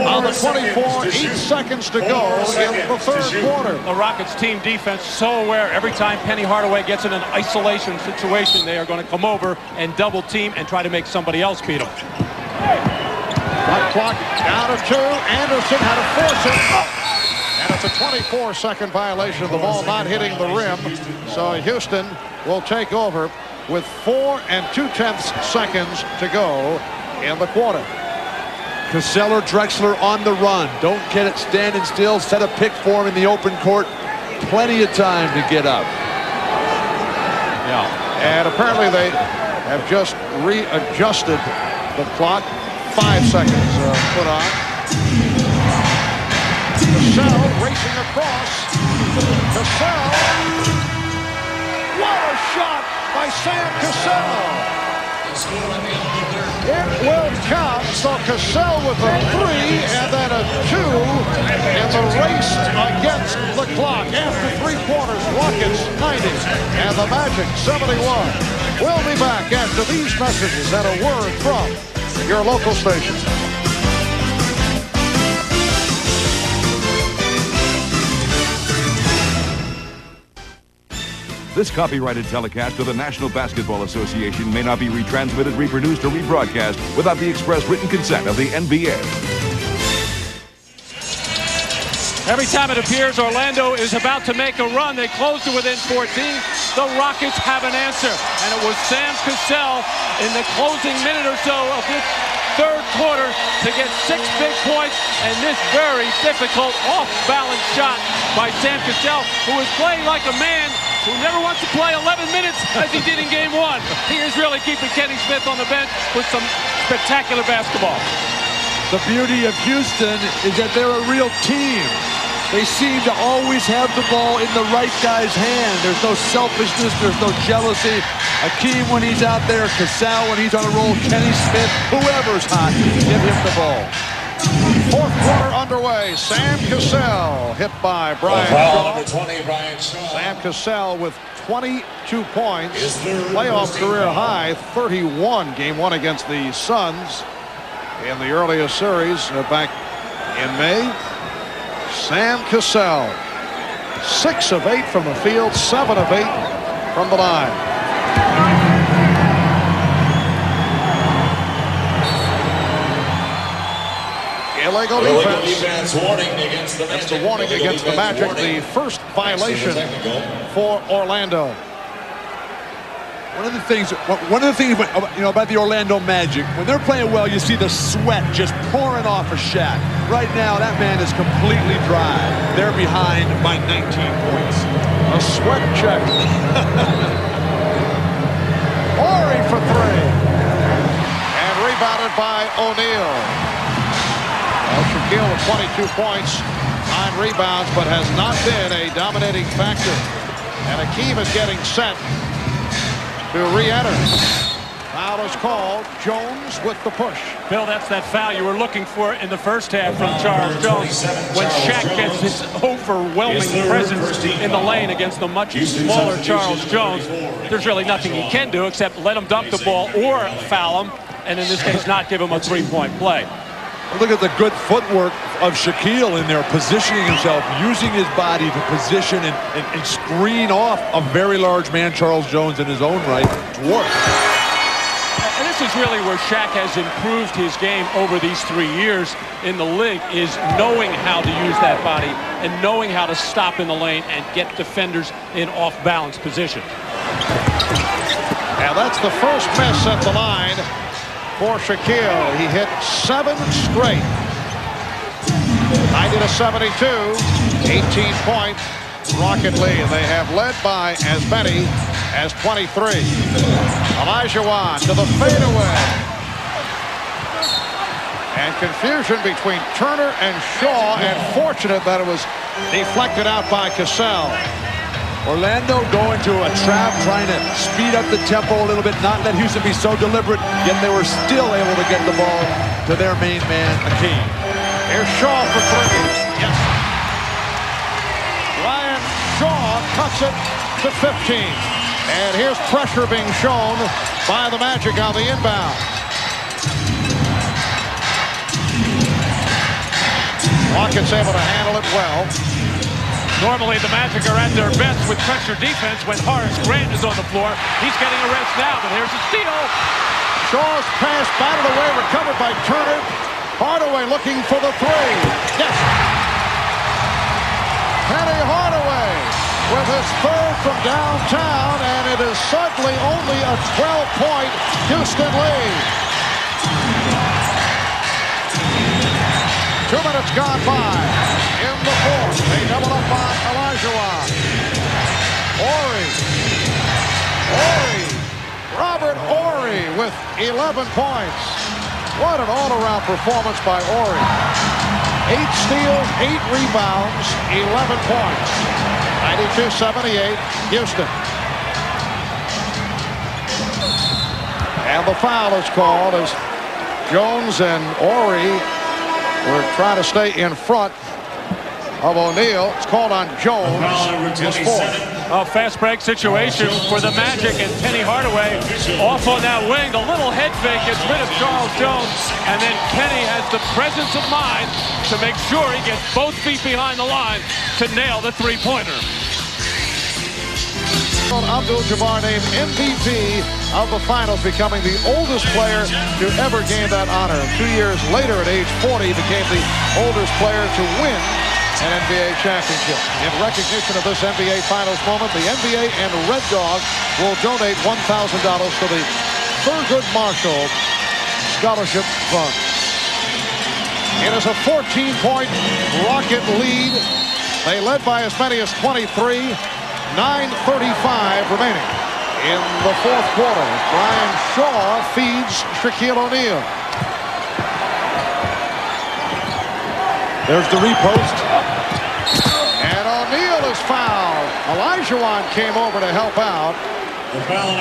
on the 24. 8 seconds to go in the third quarter. The Rockets team defense so aware every time Penny Hardaway gets in an isolation situation, they are going to come over and double team and try to make somebody else beat them. Shot clock down to 2. Anderson had to force it. And it's a 24-second violation of the ball not hitting the rim. So Houston will take over with 4 2/10 seconds to go in the quarter. Cassell or Drexler on the run. Don't get it standing still. Set a pick for him in the open court. Plenty of time to get up. Yeah. And apparently they have just readjusted the clock. 5 seconds put on. Cassell racing across. Cassell. What a shot by Sam Cassell. It will count. So Cassell with a 3 and then a 2 in the race against the clock. After 3 quarters, Rockets 90 and the Magic 71. We'll be back after these messages and a word from your local station. This copyrighted telecast of the National Basketball Association may not be retransmitted, reproduced, or rebroadcast without the express written consent of the NBA. Every time it appears Orlando is about to make a run, they close to within 14. The Rockets have an answer, and it was Sam Cassell in the closing minute or so of this third quarter to get 6 big points, and this very difficult off-balance shot by Sam Cassell, who is playing like a man who never wants to play 11 minutes as he did in game 1. He is really keeping Kenny Smith on the bench with some spectacular basketball. The beauty of Houston is that they're a real team. They seem to always have the ball in the right guy's hand. There's no selfishness, there's no jealousy. Akeem when he's out there, Cassell when he's on a roll, Kenny Smith, whoever's hot, give him the ball. Fourth quarter underway. Sam Cassell hit by Brian Shaw. Number 20, Brian Shaw. Sam Cassell with 22 points. Playoff career high, 31. Game 1 against the Suns in the earliest series back in May. Sam Cassell, 6 of 8 from the field, 7 of 8 from the line. Illegal defense. Warning against the Magic. That's the warning against the Magic. The first violation for Orlando. One of the things about the Orlando Magic, when they're playing well, you see the sweat just pouring off of Shaq. Right now, that man is completely dry. They're behind by 19 points. A sweat check. Ori for 3. And rebounded by O'Neal. Well, Shaquille with 22 points, 9 rebounds, but has not been a dominating factor. And Akeem is getting set to re-enter. Foul is called. Jones with the push. Bill, that's that foul you were looking for in the first half from Charles Jones. When Shaq gets his overwhelming presence in the lane against the much smaller Charles Jones, there's really nothing he can do except let him dunk the ball or foul him, and in this case not give him a 3-point play. Look at the good footwork of Shaquille in there, positioning himself, using his body to position and screen off a very large man, Charles Jones, in his own right. Dwarf. And this is really where Shaq has improved his game over these 3 years in the league, is knowing how to use that body and knowing how to stop in the lane and get defenders in off-balance position. Now that's the first miss at the line for Shaquille. He hit 7 straight. 90-72, 18 points. Rocket lead. They have led by as many as 23. Olajuwon to the fadeaway. And confusion between Turner and Shaw, and fortunate that it was deflected out by Cassell. Orlando going to a trap, trying to speed up the tempo a little bit, not let Houston be so deliberate, yet they were still able to get the ball to their main man, Akeem. Here's Shaw for three. Yes. Ryan Shaw cuts it to 15. And here's pressure being shown by the Magic on the inbound. Rockets able to handle it well. Normally, the Magic are at their best with pressure defense when Horace Grant is on the floor. He's getting a rest now, but here's a steal. Shaw's pass batted away, recovered by Turner. Hardaway looking for the three. Yes. Penny Hardaway with his third from downtown, and it is suddenly only a 12-point Houston lead. 2 minutes gone by in the fourth. They double up on Olajuwon. Robert Horry with 11 points. What an all-around performance by Horry. 8 steals, 8 rebounds, 11 points. 92-78, Houston. And the foul is called as Jones and Horry were trying to stay in front of O'Neal. It's called on Jones. His fourth. A fast break situation for the Magic, and Penny Hardaway off on that wing. The little head fake gets rid of Charles Jones, and then Penny has the presence of mind to make sure he gets both feet behind the line to nail the three-pointer. Abdul-Jabbar named MVP of the finals, becoming the oldest player to ever gain that honor. 2 years later, at age 40, he became the oldest player to win an NBA championship. In recognition of this NBA Finals moment, the NBA and Red Dog will donate $1,000 to the Thurgood Marshall Scholarship Fund. It is a 14-point Rocket lead. They led by as many as 23. 9:35 remaining in the fourth quarter. Brian Shaw feeds Shaquille O'Neal. There's the repost. And O'Neal is fouled. Olajuwon came over to help out.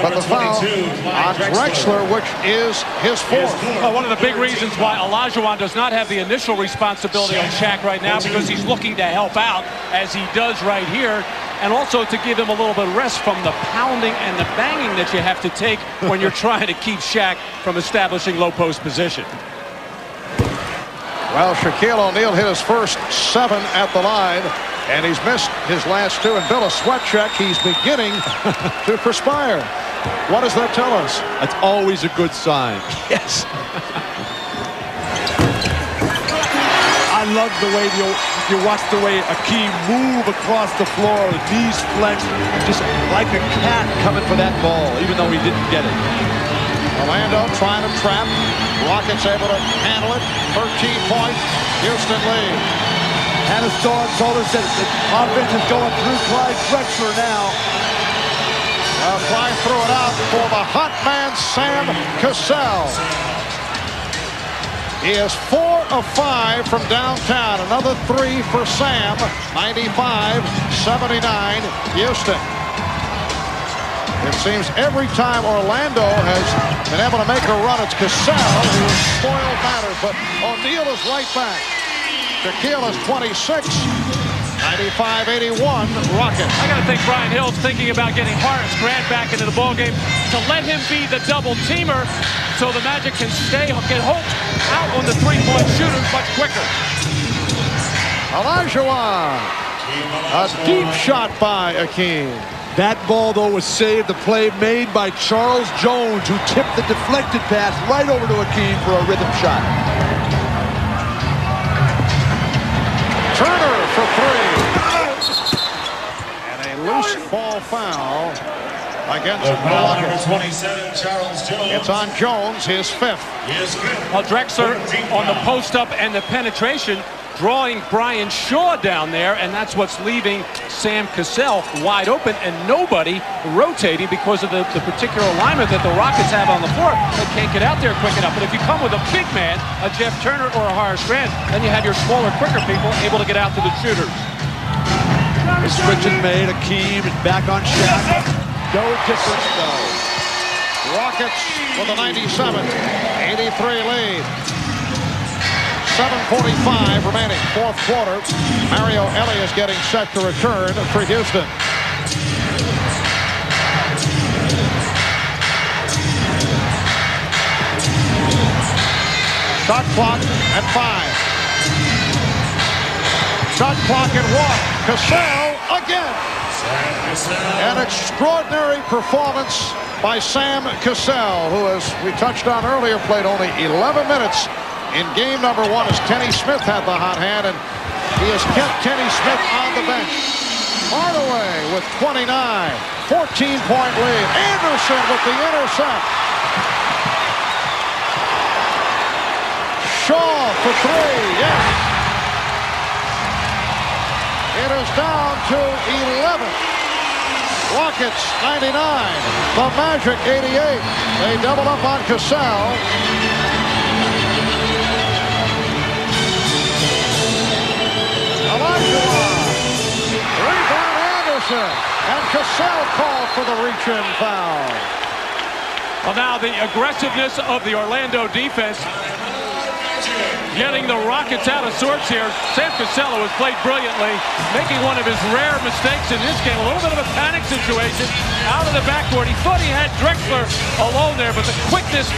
But the foul on Drexler, which is his fourth. One of the big reasons why Olajuwon does not have the initial responsibility on Shaq right now, because he's looking to help out, as he does right here, and also to give him a little bit of rest from the pounding and the banging that you have to take when you're trying to keep Shaq from establishing low post position. Well, Shaquille O'Neal hit his first 7 at the line, and he's missed his last 2. And Bill, a sweat check, he's beginning to perspire. What does that tell us? That's always a good sign. Yes. I love the way you watch the way Akeem move across the floor, knees flexed, just like a cat coming for that ball, even though he didn't get it. Orlando trying to trap. Rockets able to handle it. 13 points. Houston lead. Hannah Storm told us that the offense is going through Clyde Drexler now. Clyde threw it out for the hot man, Sam Cassell. He is 4 of 5 from downtown. Another 3 for Sam. 95-79, Houston. It seems every time Orlando has been able to make a run, it's Cassell who has spoiled matters, but O'Neal is right back. Shaquille is 26. 95-81 Rockets. I got to think Brian Hill's thinking about getting Horace Grant back into the ballgame to let him be the double teamer so the Magic can get Hope out on the three-point shooters much quicker. Olajuwon. A deep shot by Akeem. That ball, though, was saved. The play made by Charles Jones, who tipped the deflected pass right over to Akeem for a rhythm shot. Turner for 3. And a loose ball foul against the Rockets. 27, Charles Jones. It's on Jones, his 5th. Well, Drexler on the post-up and the penetration, drawing Brian Shaw down there, and that's what's leaving Sam Cassell wide open and nobody rotating because of the particular alignment that the Rockets have on the floor. They can't get out there quick enough. But if you come with a big man, a Jeff Turner or a Horace Grant, then you have your smaller, quicker people able to get out to the shooters. The switch is made. Akeem is back on Shaq. No difference, though. Rockets with a 97, 83 lead. 7:45 remaining, fourth quarter. Mario Elie is getting set to return for Houston. Shot clock at 5. Shot clock at 1. Cassell again. An extraordinary performance by Sam Cassell, who, as we touched on earlier, played only 11 minutes in game number 1 as Kenny Smith had the hot hand, and he has kept Kenny Smith on the bench. Hardaway with 29, 14-point lead. Anderson with the intercept. Shaw for 3, yes. It is down to 11. Rockets 99, the Magic 88. They double up on Cassell. Olajuwon. Rebound Anderson. And Cassell called for the reach-in foul. Well, now the aggressiveness of the Orlando defense getting the Rockets out of sorts here. Sam Cassell has played brilliantly, making one of his rare mistakes in this game. A little bit of a panic situation out of the backcourt. He thought he had Drexler alone there, but the quickness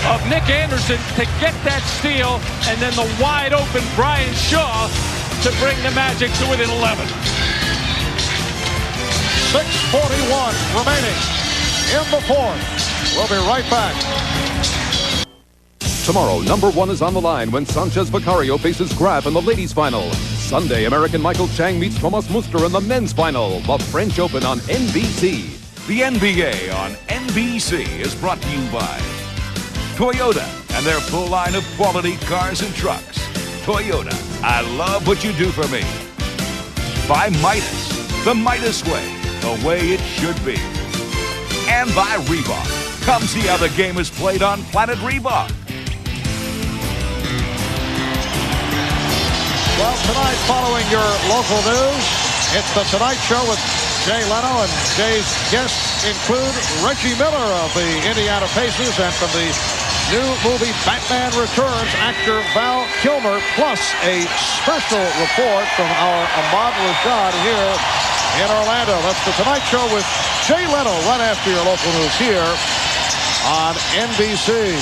of Nick Anderson to get that steal, and then the wide open Brian Shaw to bring the Magic to within 11. 6:41 remaining in the fourth. We'll be right back. Tomorrow, number 1 is on the line when Sanchez Vicario faces Graf in the ladies' final. Sunday, American Michael Chang meets Thomas Muster in the men's final. The French Open on NBC. The NBA on NBC is brought to you by Toyota and their full line of quality cars and trucks. Toyota, I love what you do for me. By Midas, the Midas way, the way it should be. And by Reebok. Come see how the game is played on Planet Reebok. Well, tonight, following your local news, it's the Tonight Show with Jay Leno, and Jay's guests include Reggie Miller of the Indiana Pacers, and from the new movie Batman Returns, actor Val Kilmer, plus a special report from our Ahmad Rashad here in Orlando. That's the Tonight Show with Jay Leno right after your local news here on NBC.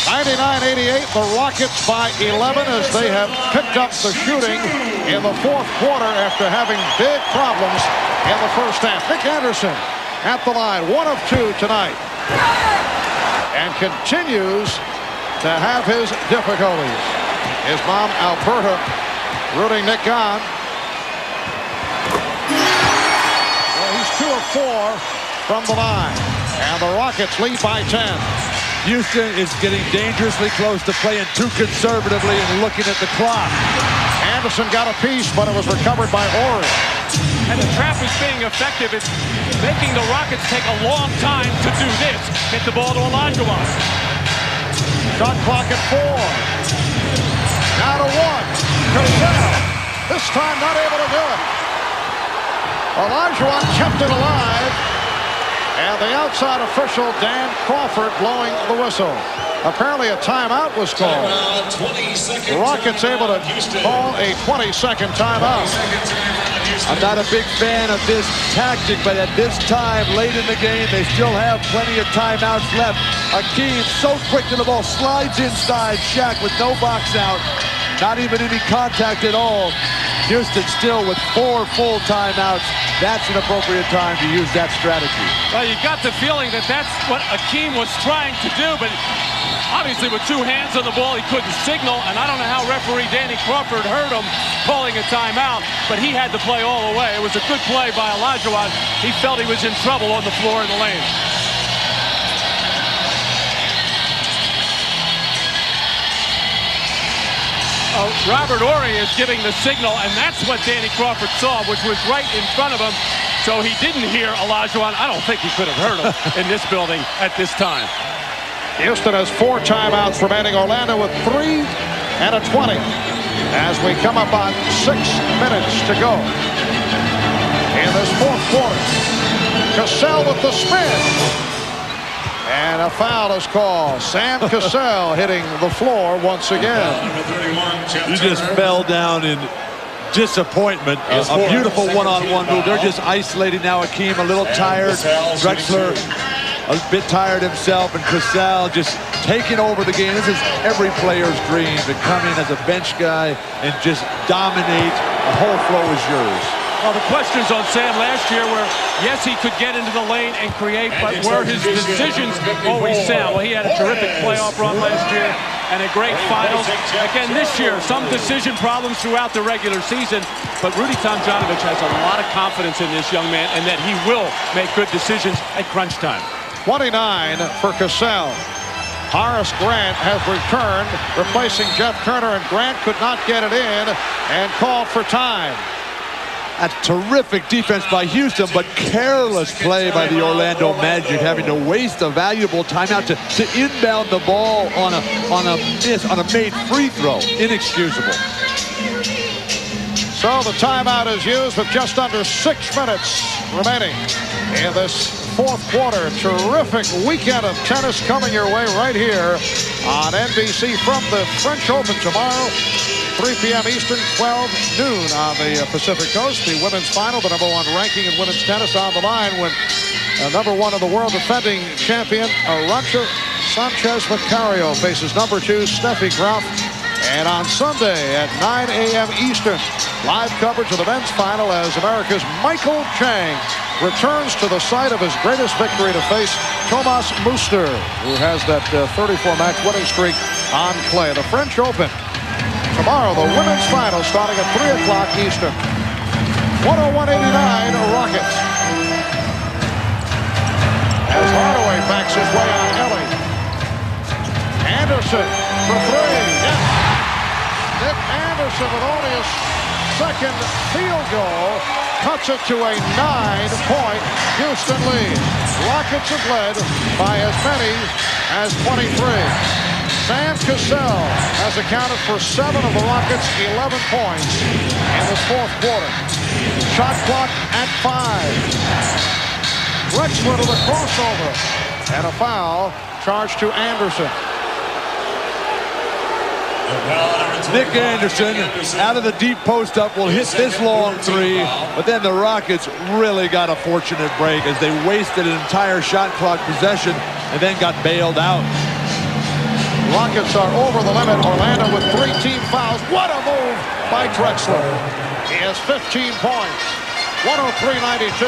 99-88, the Rockets by 11 as they have picked up the shooting in the fourth quarter after having big problems in the first half. Nick Anderson at the line, 1 of 2 tonight, and continues to have his difficulties. His mom, Alberta, rooting Nick on. Well, he's 2 of 4 from the line, and the Rockets lead by 10. Houston is getting dangerously close to playing too conservatively and looking at the clock. Anderson got a piece, but it was recovered by Ori. And the trap is being effective. It's making the Rockets take a long time to do this. Hit the ball to Olajuwon. Shot clock at 4. Now to 1. Cassell. This time not able to do it. Olajuwon kept it alive. And the outside official, Dan Crawford, blowing the whistle. Apparently a timeout was called. The Rockets able to call a 20-second timeout. I'm not a big fan of this tactic, but at this time, late in the game, they still have plenty of timeouts left. Akeem, so quick to the ball, slides inside. Shaq with no box out. Not even any contact at all. Houston still with 4 full timeouts. That's an appropriate time to use that strategy. Well, you got the feeling that that's what Akeem was trying to do, but obviously with 2 hands on the ball, he couldn't signal, and I don't know how referee Danny Crawford heard him calling a timeout, but he had to play all the way. It was a good play by Olajuwon. He felt he was in trouble on the floor in the lane. Robert Horry is giving the signal, and that's what Danny Crawford saw, which was right in front of him. So he didn't hear Olajuwon. I don't think he could have heard him in this building at this time. Houston has 4 timeouts remaining. Orlando with 3 and a 20 as we come up on 6 minutes to go in this fourth quarter. Cassell with the spin. And a foul is called. Sam Cassell hitting the floor once again. He just fell down in disappointment. A beautiful one-on-one move. They're just isolating now. Akeem a little tired. Drexler a bit tired himself, and Cassell just taking over the game. This is every player's dream, to come in as a bench guy and just dominate. The whole flow is yours. Well, the questions on Sam last year were, yes, he could get into the lane and create, but were his decisions always sound? Well, he had a terrific playoff run last year and a great finals. Again, this year, some decision problems throughout the regular season, but Rudy Tomjanovich has a lot of confidence in this young man and that he will make good decisions at crunch time. 29 for Cassell. Horace Grant has returned, replacing Jeff Turner, and Grant could not get it in and called for time. A terrific defense by Houston, but careless play by the Orlando Magic, having to waste a valuable timeout to inbound the ball on a made free throw. Inexcusable. So the timeout is used with just under 6 minutes remaining in this fourth quarter. Terrific weekend of tennis coming your way right here on NBC from the French Open tomorrow. 3 p.m. Eastern, 12 noon on the Pacific Coast. The women's final, the #1 ranking in women's tennis on the line when #1 in the world defending champion Arantxa Sanchez Vicario faces #2 Steffi Graf. And on Sunday at 9 a.m. Eastern, live coverage of the men's final as America's Michael Chang returns to the site of his greatest victory to face Thomas Muster, who has that 34-match winning streak on clay. The French Open tomorrow, the women's final starting at 3 o'clock Eastern. 101-89 Rockets. As Hardaway backs his way on Ellie. Anderson for 3. Yes. Nick Anderson with only his second field goal cuts it to a 9-point Houston lead. Rockets have led by as many as 23. Sam Cassell has accounted for 7 of the Rockets' 11 points in this fourth quarter. Shot clock at 5. Drexler to the crossover. And a foul charged to Anderson. Nick Anderson out of the deep post up will hit this long 3, but then the Rockets really got a fortunate break as they wasted an entire shot clock possession and then got bailed out. Rockets are over the limit. Orlando with 3 team fouls. What a move by Drexler. He has 15 points. 103-92,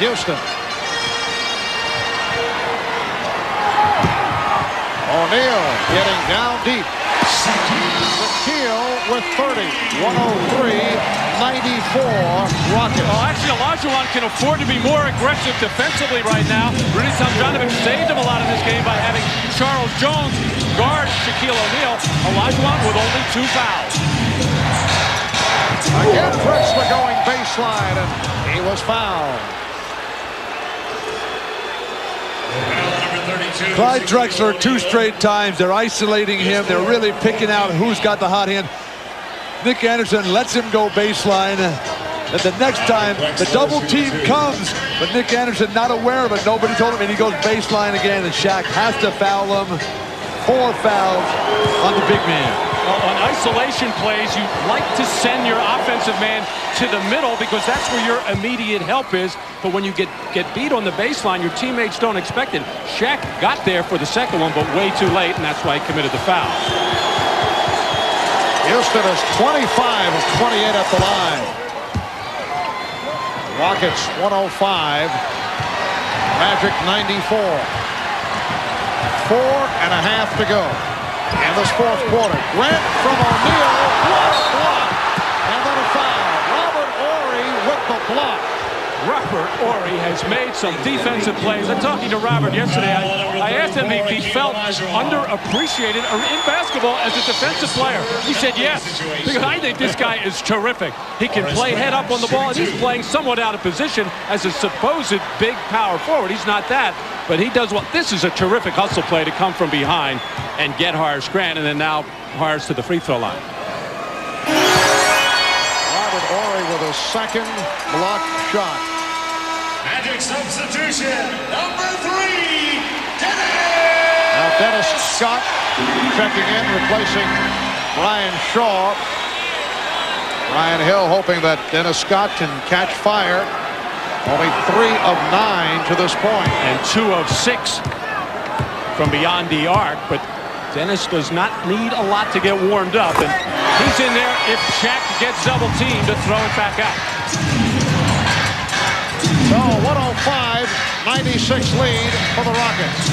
Houston. O'Neal getting down deep. Shaquille with 30. 103-94 Rockets. Well, actually, Olajuwon can afford to be more aggressive defensively right now. Rudy Tomjanovich saved him a lot in this game by having Charles Jones guard Shaquille O'Neal. Olajuwon with only 2 fouls. Again, Drexler going baseline, and he was fouled. Clyde Drexler 2 straight times. They're isolating him. They're really picking out who's got the hot hand. Nick Anderson lets him go baseline. And the next time, the double team comes, but Nick Anderson not aware of it. Nobody told him, and he goes baseline again, and Shaq has to foul him. 4 fouls on the big man. Well, on isolation plays, you like to send your offensive man to the middle because that's where your immediate help is. But when you get beat on the baseline, your teammates don't expect it. Shaq got there for the second one, but way too late, and that's why he committed the foul. Houston is 25 of 28 at the line. Rockets 105. Magic 94. 4.5 to go in this fourth quarter. Grant from O'Neal. What a block. And then a foul. Robert Horry with the block. Robert Horry has made some defensive plays. I'm talking to Robert yesterday. I asked him if he felt underappreciated in basketball as a defensive player. He said yes, because I think this guy is terrific. He can play head up on the ball, and he's playing somewhat out of position as a supposed big power forward. He's not that, but he does well. This is a terrific hustle play to come from behind and get Horace Grant, and then now umpires to the free throw line. Robert Horry with a second block shot. Magic substitution, number 3, Dennis! Now Dennis Scott checking in, replacing Brian Shaw. Ryan Hill hoping that Dennis Scott can catch fire. Only 3 of 9 to this point. And 2 of 6 from beyond the arc, but Dennis does not need a lot to get warmed up, and he's in there if Shaq gets double teamed to throw it back out. So 105-96 lead for the Rockets.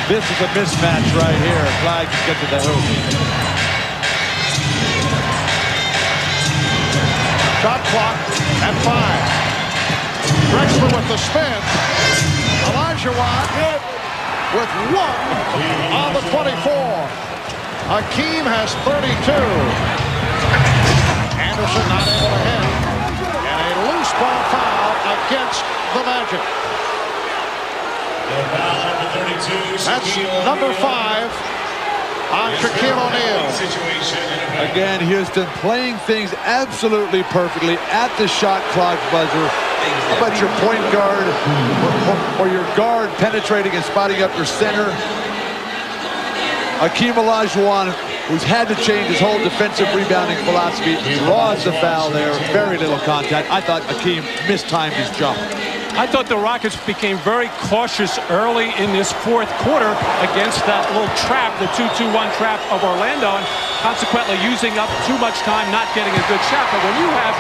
This is a mismatch right here. Clyde can get to the hoop. Shot clock at 5. Drexler with the spin. Olajuwon with 1 on the 24. Hakeem has 32. Anderson not able to hit. And a loose ball foul against the Magic. That's number 5 on Shaquille O'Neal. Again, Houston playing things absolutely perfectly at the shot clock buzzer. How about your point guard or your guard penetrating and spotting up your center? Hakeem Olajuwon, who's had to change his whole defensive rebounding philosophy, draws the foul there. Very little contact. I thought Hakeem mistimed his jump. I thought the Rockets became very cautious early in this fourth quarter against that little trap, the 2-2-1 trap of Orlando, and consequently using up too much time not getting a good shot. But when you have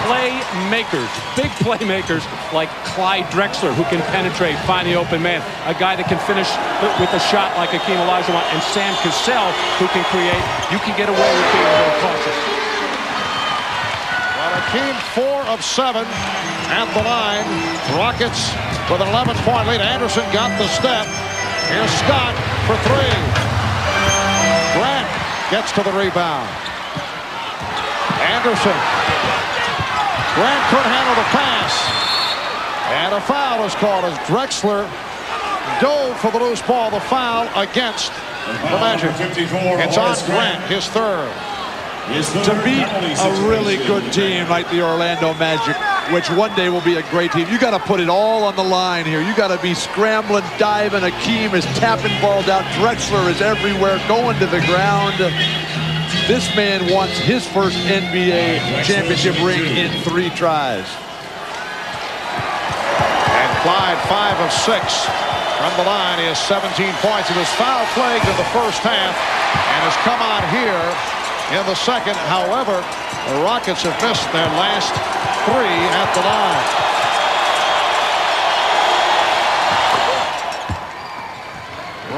playmakers, big playmakers like Clyde Drexler, who can penetrate, find the open man, a guy that can finish with a shot like Hakeem Olajuwon, and Sam Cassell, who can create, you can get away with being a little cautious. Hakeem 4 of 7 at the line. Rockets with an 11-point lead. Anderson got the step. Here's Scott for 3. Grant gets to the rebound. Anderson. Grant couldn't handle the pass. And a foul is called as Drexler dove for the loose ball. The foul against the Magic. It's on Grant, his 3rd. To beat a really good team like the Orlando Magic, which one day will be a great team, you got to put it all on the line here. You got to be scrambling, diving. Hakeem is tapping balls out. Drexler is everywhere, going to the ground. This man wants his first NBA championship ring in 3 tries. And Clyde 5 of 6 from the line. He has 17 points. It was foul plagued in the first half and has come on here in the second. However, the Rockets have missed their last 3 at the line.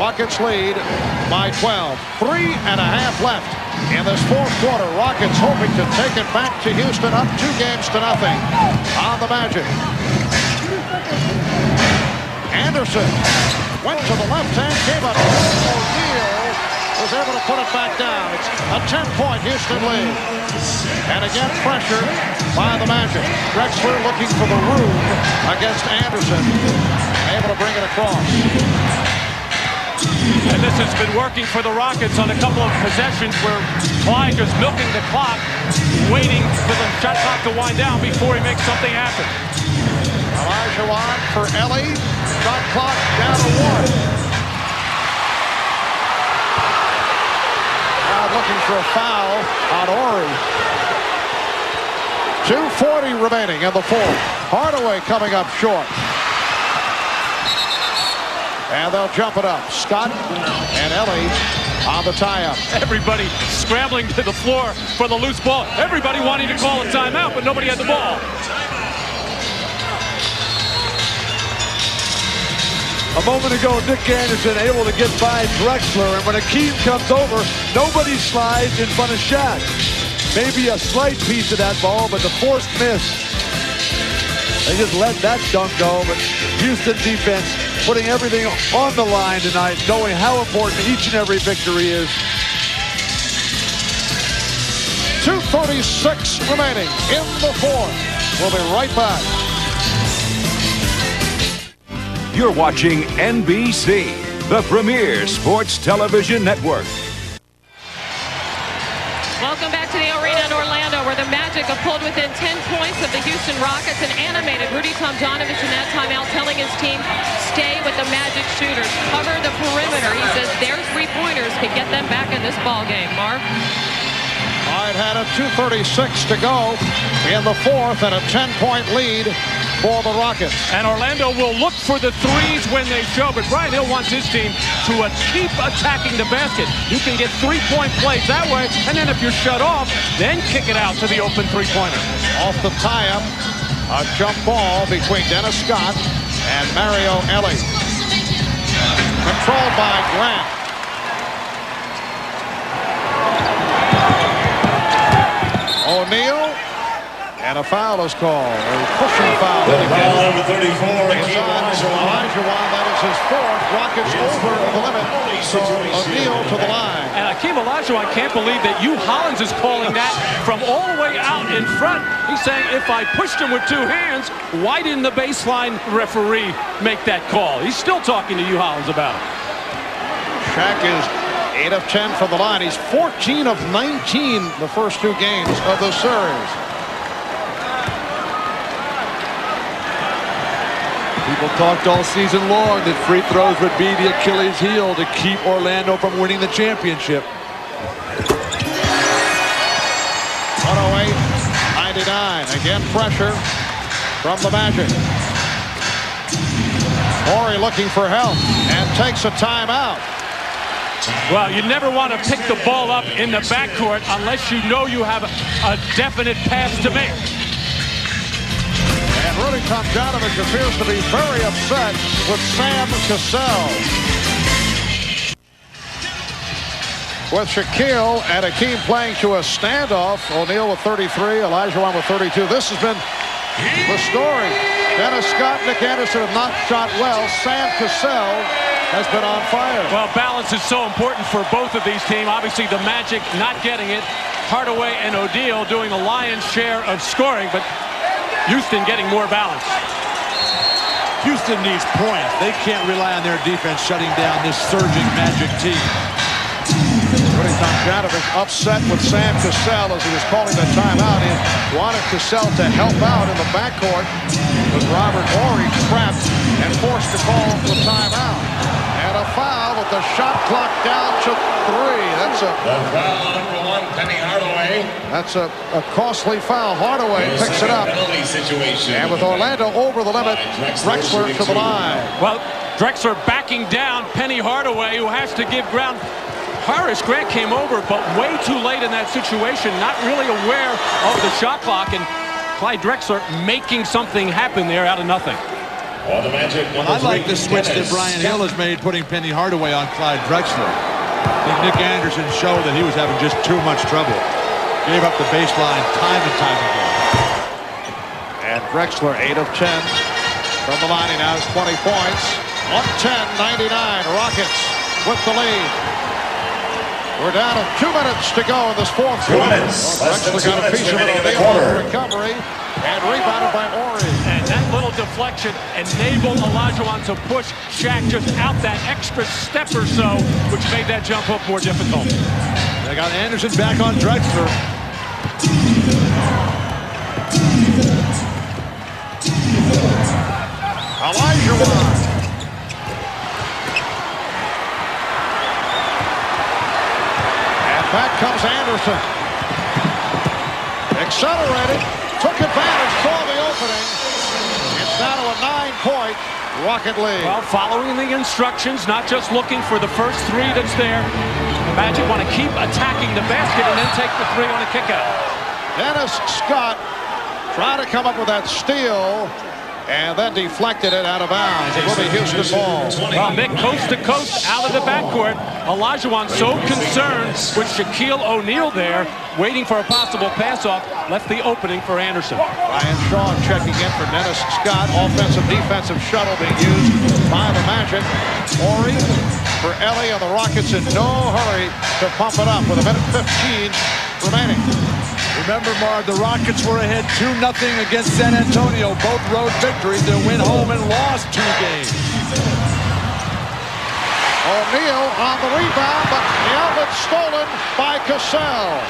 Rockets lead by 12. 3.5 left in this fourth quarter. Rockets hoping to take it back to Houston, up 2 games to nothing on the Magic. Anderson went to the left hand, gave up. O'Neal was able to put it back down. It's a 10-point Houston lead. And again, pressure by the Magic. Drexler looking for the room against Anderson. Able to bring it across. And this has been working for the Rockets on a couple of possessions where Clyde is milking the clock, waiting for the shot clock to wind down before he makes something happen. Olajuwon for Ellie. Shot clock down to 1. Looking for a foul on Horry. 2:40 remaining in the fourth. Hardaway coming up short. And they'll jump it up. Scott and Ellie on the tie-up. Everybody scrambling to the floor for the loose ball. Everybody wanting to call a timeout, but nobody had the ball. A moment ago, Nick Anderson able to get by Drexler, and when Hakeem comes over, nobody slides in front of Shaq. Maybe a slight piece of that ball, but the forced miss. They just let that dunk go, but Houston defense putting everything on the line tonight, knowing how important each and every victory is. 2:36 remaining in the fourth. We'll be right back. You're watching NBC. the premier sports television network. Welcome back to the arena in Orlando, where the Magic have pulled within 10 points of the Houston Rockets. And animated Rudy Tomjanovich in that timeout telling his team, stay with the Magic shooters, cover the perimeter. He says their three-pointers can get them back in this ball game. Marv? All right, had a 2:36 to go in the fourth and a 10-point lead for the Rockets. And Orlando will look for the threes when they show, but Brian Hill wants his team to keep attacking the basket. You can get three-point plays that way, and then if you're shut off, then kick it out to the open three-pointer. Off the tie-up, a jump ball between Dennis Scott and Mario Elie. Controlled by Grant. O'Neal, and a foul is called. A pushing foul. Foul number 34, Olajuwon. That is his fourth. Rockets over the limit. So O'Neal to the line. And Hakeem Olajuwon can't believe that Hugh Hollins is calling that from all the way out in front. He's saying, if I pushed him with two hands, why didn't the baseline referee make that call? He's still talking to Hugh Hollins about it. Shaq is 8 of 10 from the line. He's 14 of 19 the first two games of the series. People talked all season long that free throws would be the Achilles heel to keep Orlando from winning the championship. 108-99. Again, pressure from the Magic. Horry looking for help and takes a timeout. Well, you never want to pick the ball up in the backcourt unless you know you have a definite pass to make. And Rudy Tomjanovich appears to be very upset with Sam Cassell. With Shaquille and Hakeem playing to a standoff. O'Neal with 33, Olajuwon with 32. This has been the story. Dennis Scott, Nick Anderson have not shot well. Sam Cassell has been on fire. Well, balance is so important for both of these teams. Obviously, the Magic not getting it. Hardaway and O'Neal doing the lion's share of scoring, but Houston getting more balance. Houston needs points. They can't rely on their defense shutting down this surging Magic team. Rudy Tomjanovich upset with Sam Cassell as he was calling the timeout. He wanted Cassell to help out in the backcourt, but Robert Horry trapped and forced to call the timeout. And a foul with the shot clock down to 3. That's a foul number 1, Penny Hardaway. That's a costly foul. Hardaway picks it up. Situation. And with Orlando over the limit, Drexler to the line. Well, Drexler backing down Penny Hardaway, who has to give ground. Horace Grant came over, but way too late in that situation, not really aware of the shot clock, and Clyde Drexler making something happen there out of nothing. Well, I like the switch that Brian Hill has made, putting Penny Hardaway on Clyde Drexler. I think Nick Anderson showed that he was having just too much trouble. Gave up the baseline time and time again. And Drexler 8 of 10 from the line. He now has 20 points. 110-99. Rockets with the lead. We're down to 2 minutes to go in this fourth quarter. Drexler got a piece of it on the recovery and rebounded by Horry. And that little deflection enabled Olajuwon to push Shaq just out that extra step or so, which made that jump hook more difficult. They got Anderson back on Drexler. Olajuwon. Back comes Anderson. Accelerated, took advantage, saw the opening. It's now to a 9-point Rocket lead. Well, following the instructions, not just looking for the first 3 that's there. The Magic want to keep attacking the basket and then take the 3 on a kickout. Dennis Scott trying to come up with that steal. And then deflected it out of bounds. It will be Houston ball. Well, Nick, coast to coast out of the backcourt. Olajuwon so concerned with Shaquille O'Neal there, waiting for a possible pass-off, left the opening for Anderson. Ryan Shaw checking in for Dennis Scott. Offensive, defensive shuttle being used by the Magic. Horry for Elie, and the Rockets in no hurry to pump it up with a minute 15 remaining. Remember, Marv, the Rockets were ahead 2-0 against San Antonio. Both road victories. They went home and lost 2 games. O'Neal on the rebound, but the outlet stolen by Cassell.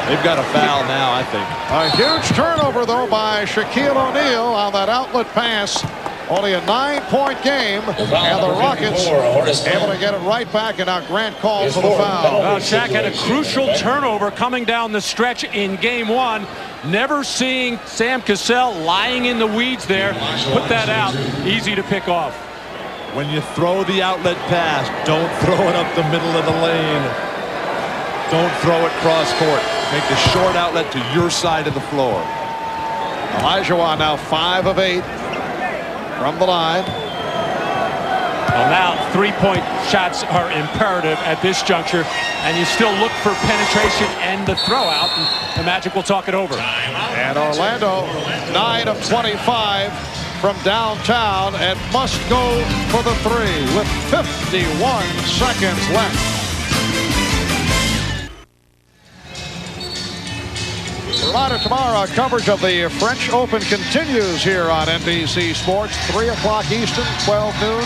They've got a foul now, I think. A huge turnover, though, by Shaquille O'Neal on that outlet pass. Only a 9-point game, and the Rockets able to get it right back, and now Grant called for the foul. Well, Shaq had a crucial turnover coming down the stretch in game one. Never seeing Sam Cassell lying in the weeds there. Put that out. Easy to pick off. When you throw the outlet pass, don't throw it up the middle of the lane. Don't throw it cross court. Make the short outlet to your side of the floor. Olajuwon now 5 of 8 from the line. Well, now 3-point shots are imperative at this juncture, and you still look for penetration and the throw out, and the Magic will talk it over. And Orlando 9 of 25 from downtown and must go for the 3 with 51 seconds left. Tonight or tomorrow, coverage of the French Open continues here on NBC Sports. 3 o'clock Eastern, 12 noon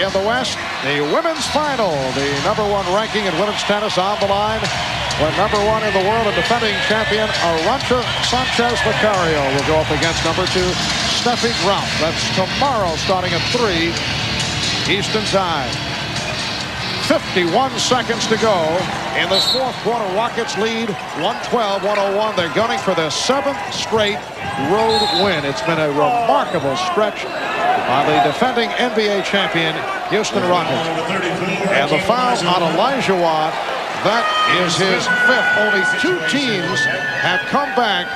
in the West. The women's final, the #1 ranking in women's tennis on the line. When #1 in the world and defending champion Arantxa Sanchez Vicario will go up against #2 Steffi Graf. That's tomorrow starting at 3 Eastern time. 51 seconds to go in this fourth quarter. Rockets lead 112-101. They're gunning for their 7th straight road win. It's been a remarkable stretch by the defending NBA champion Houston Rockets. And the foul on Olajuwon, that is his 5th. Only 2 teams have come back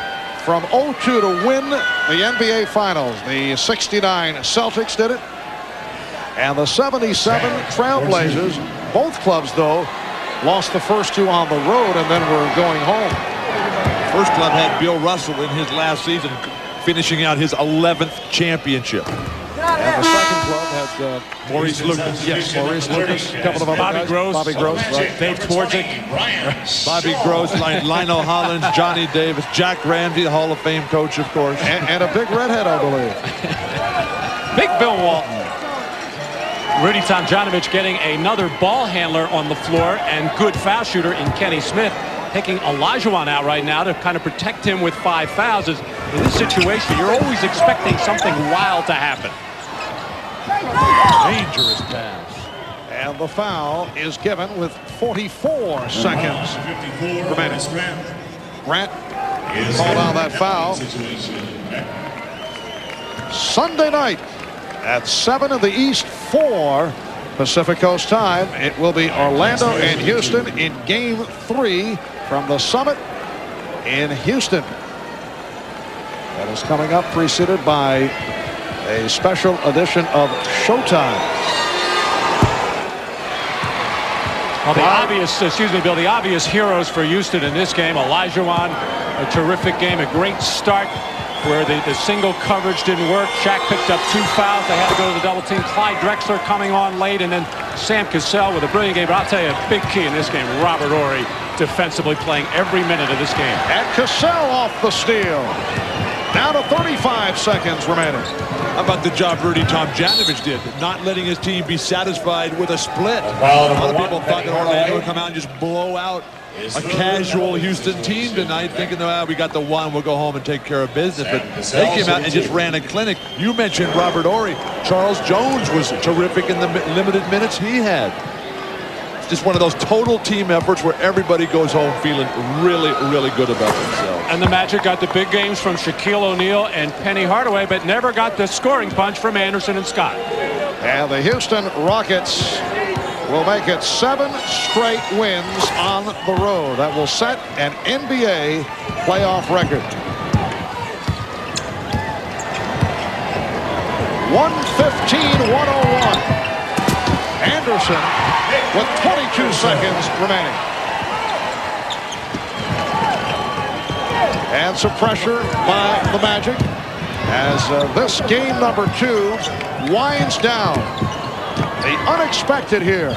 from 0-2 to win the NBA Finals. The 69 Celtics did it, and the 77 Trailblazers. Both clubs, though, lost the first 2 on the road and then were going home. First club had Bill Russell in his last season, finishing out his 11th championship. And the second club had Maurice Lucas. Yes, Maurice Lucas. A couple of other Bobby guys. Gross. Bobby Gross. Right. Dave Twardzik. Bobby Gross, Lionel Hollins, Johnny Davis, Jack Ramsey, the Hall of Fame coach, of course. And a big redhead, I believe. Big Bill Walton. Rudy Tomjanovich getting another ball handler on the floor, and good foul shooter in Kenny Smith, taking Olajuwon out right now to kind of protect him with 5 fouls. In this situation, you're always expecting something wild to happen. Dangerous pass. And the foul is given with 44 seconds remaining. Grant called on that foul. Sunday night at 7 in the East, 4 Pacific Coast time. It will be Orlando and Houston in Game 3 from the Summit in Houston. That is coming up, preceded by a special edition of Showtime. Well, the obvious, Bill, the obvious heroes for Houston in this game. Olajuwon, a terrific game, a great start where the single coverage didn't work. Shaq picked up 2 fouls. They had to go to the double team. Clyde Drexler coming on late, and then Sam Cassell with a brilliant game. But I'll tell you, a big key in this game, Robert Horry defensively playing every minute of this game. And Cassell off the steal. Down to 35 seconds remaining. How about the job Rudy Tomjanovich did, not letting his team be satisfied with a split? A lot of people thought that Orlando would come out and just blow out a casual Houston team tonight, thinking, oh, we got the 1, we'll go home and take care of business. But they came out and just ran a clinic. You mentioned Robert Horry. Charles Jones was terrific in the limited minutes he had. It's just one of those total team efforts where everybody goes home feeling really, really good about themselves. And the Magic got the big games from Shaquille O'Neal and Penny Hardaway, but never got the scoring punch from Anderson and Scott. And the Houston Rockets will make it 7 straight wins on the road. That will set an NBA playoff record. 115-101. Anderson with 22 seconds remaining. And some pressure by the Magic as this game number 2 winds down. The unexpected here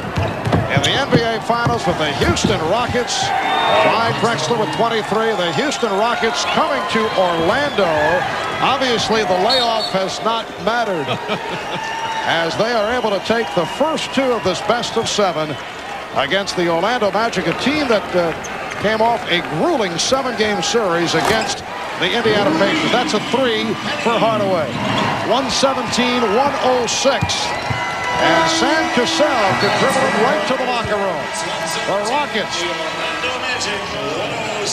In the NBA Finals with the Houston Rockets. Clyde Drexler with 23. The Houston Rockets coming to Orlando. Obviously, the layoff has not mattered as they are able to take the first two of this best of 7 against the Orlando Magic, a team that came off a grueling 7-game series against the Indiana Pacers. That's a 3 for Hardaway. 117-106. And Sam Cassell could dribble him right to the locker room. The Rockets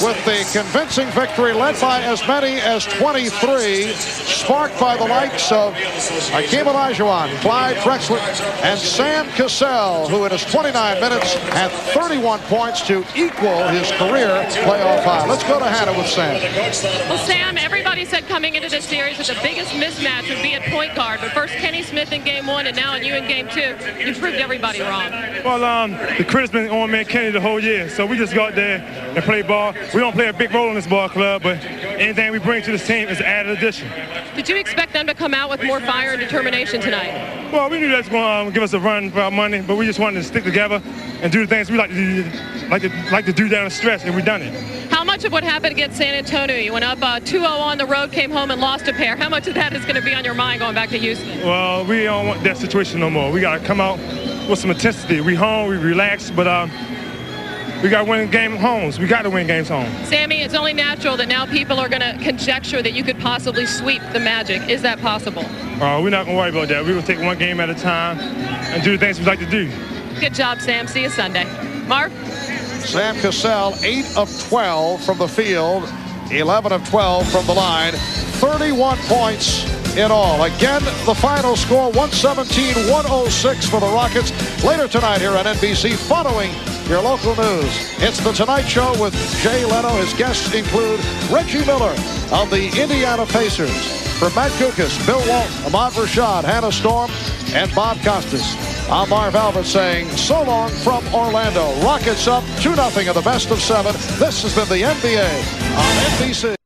with the convincing victory led by as many as 23, sparked by the likes of Hakeem Olajuwon, Clyde Drexler, and Sam Cassell, who in his 29 minutes had 31 points to equal his career playoff high. Let's go to Hannah with Sam. Well, Sam, everybody said coming into this series that the biggest mismatch would be at point guard, but first Kenny Smith in game 1 and now you in game 2. You proved everybody wrong. Well, the credit's been on man Kenny the whole year, so we just go out there and play ball. We don't play a big role in this ball club, but anything we bring to this team is an added addition. Did you expect them to come out with more fire and determination tonight? Well, we knew that's going to give us a run for our money, but we just wanted to stick together and do the things we like to do down the stretch, and we've done it. How much of what happened against San Antonio? You went up 2-0 on the road, came home and lost a pair. How much of that is going to be on your mind going back to Houston? Well, we don't want that situation no more. We got to come out with some intensity. We home, we relax, but we got to win game homes. We got to win games home. Sammy, it's only natural that now people are going to conjecture that you could possibly sweep the Magic. Is that possible? We're not going to worry about that. We're going to take one game at a time and do the things we like to do. Good job, Sam. See you Sunday. Marv? Sam Cassell, 8 of 12 from the field, 11 of 12 from the line, 31 points in all. Again, the final score, 117-106 for the Rockets. Later tonight here on NBC, following your local news, it's The Tonight Show with Jay Leno. His guests include Reggie Miller of the Indiana Pacers. For Matt Kukas, Bill Walton, Ahmad Rashad, Hannah Storm, and Bob Costas. I'm Marv Albert saying so long from Orlando. Rockets up 2-0 in the best of 7. This has been the NBA on NBC.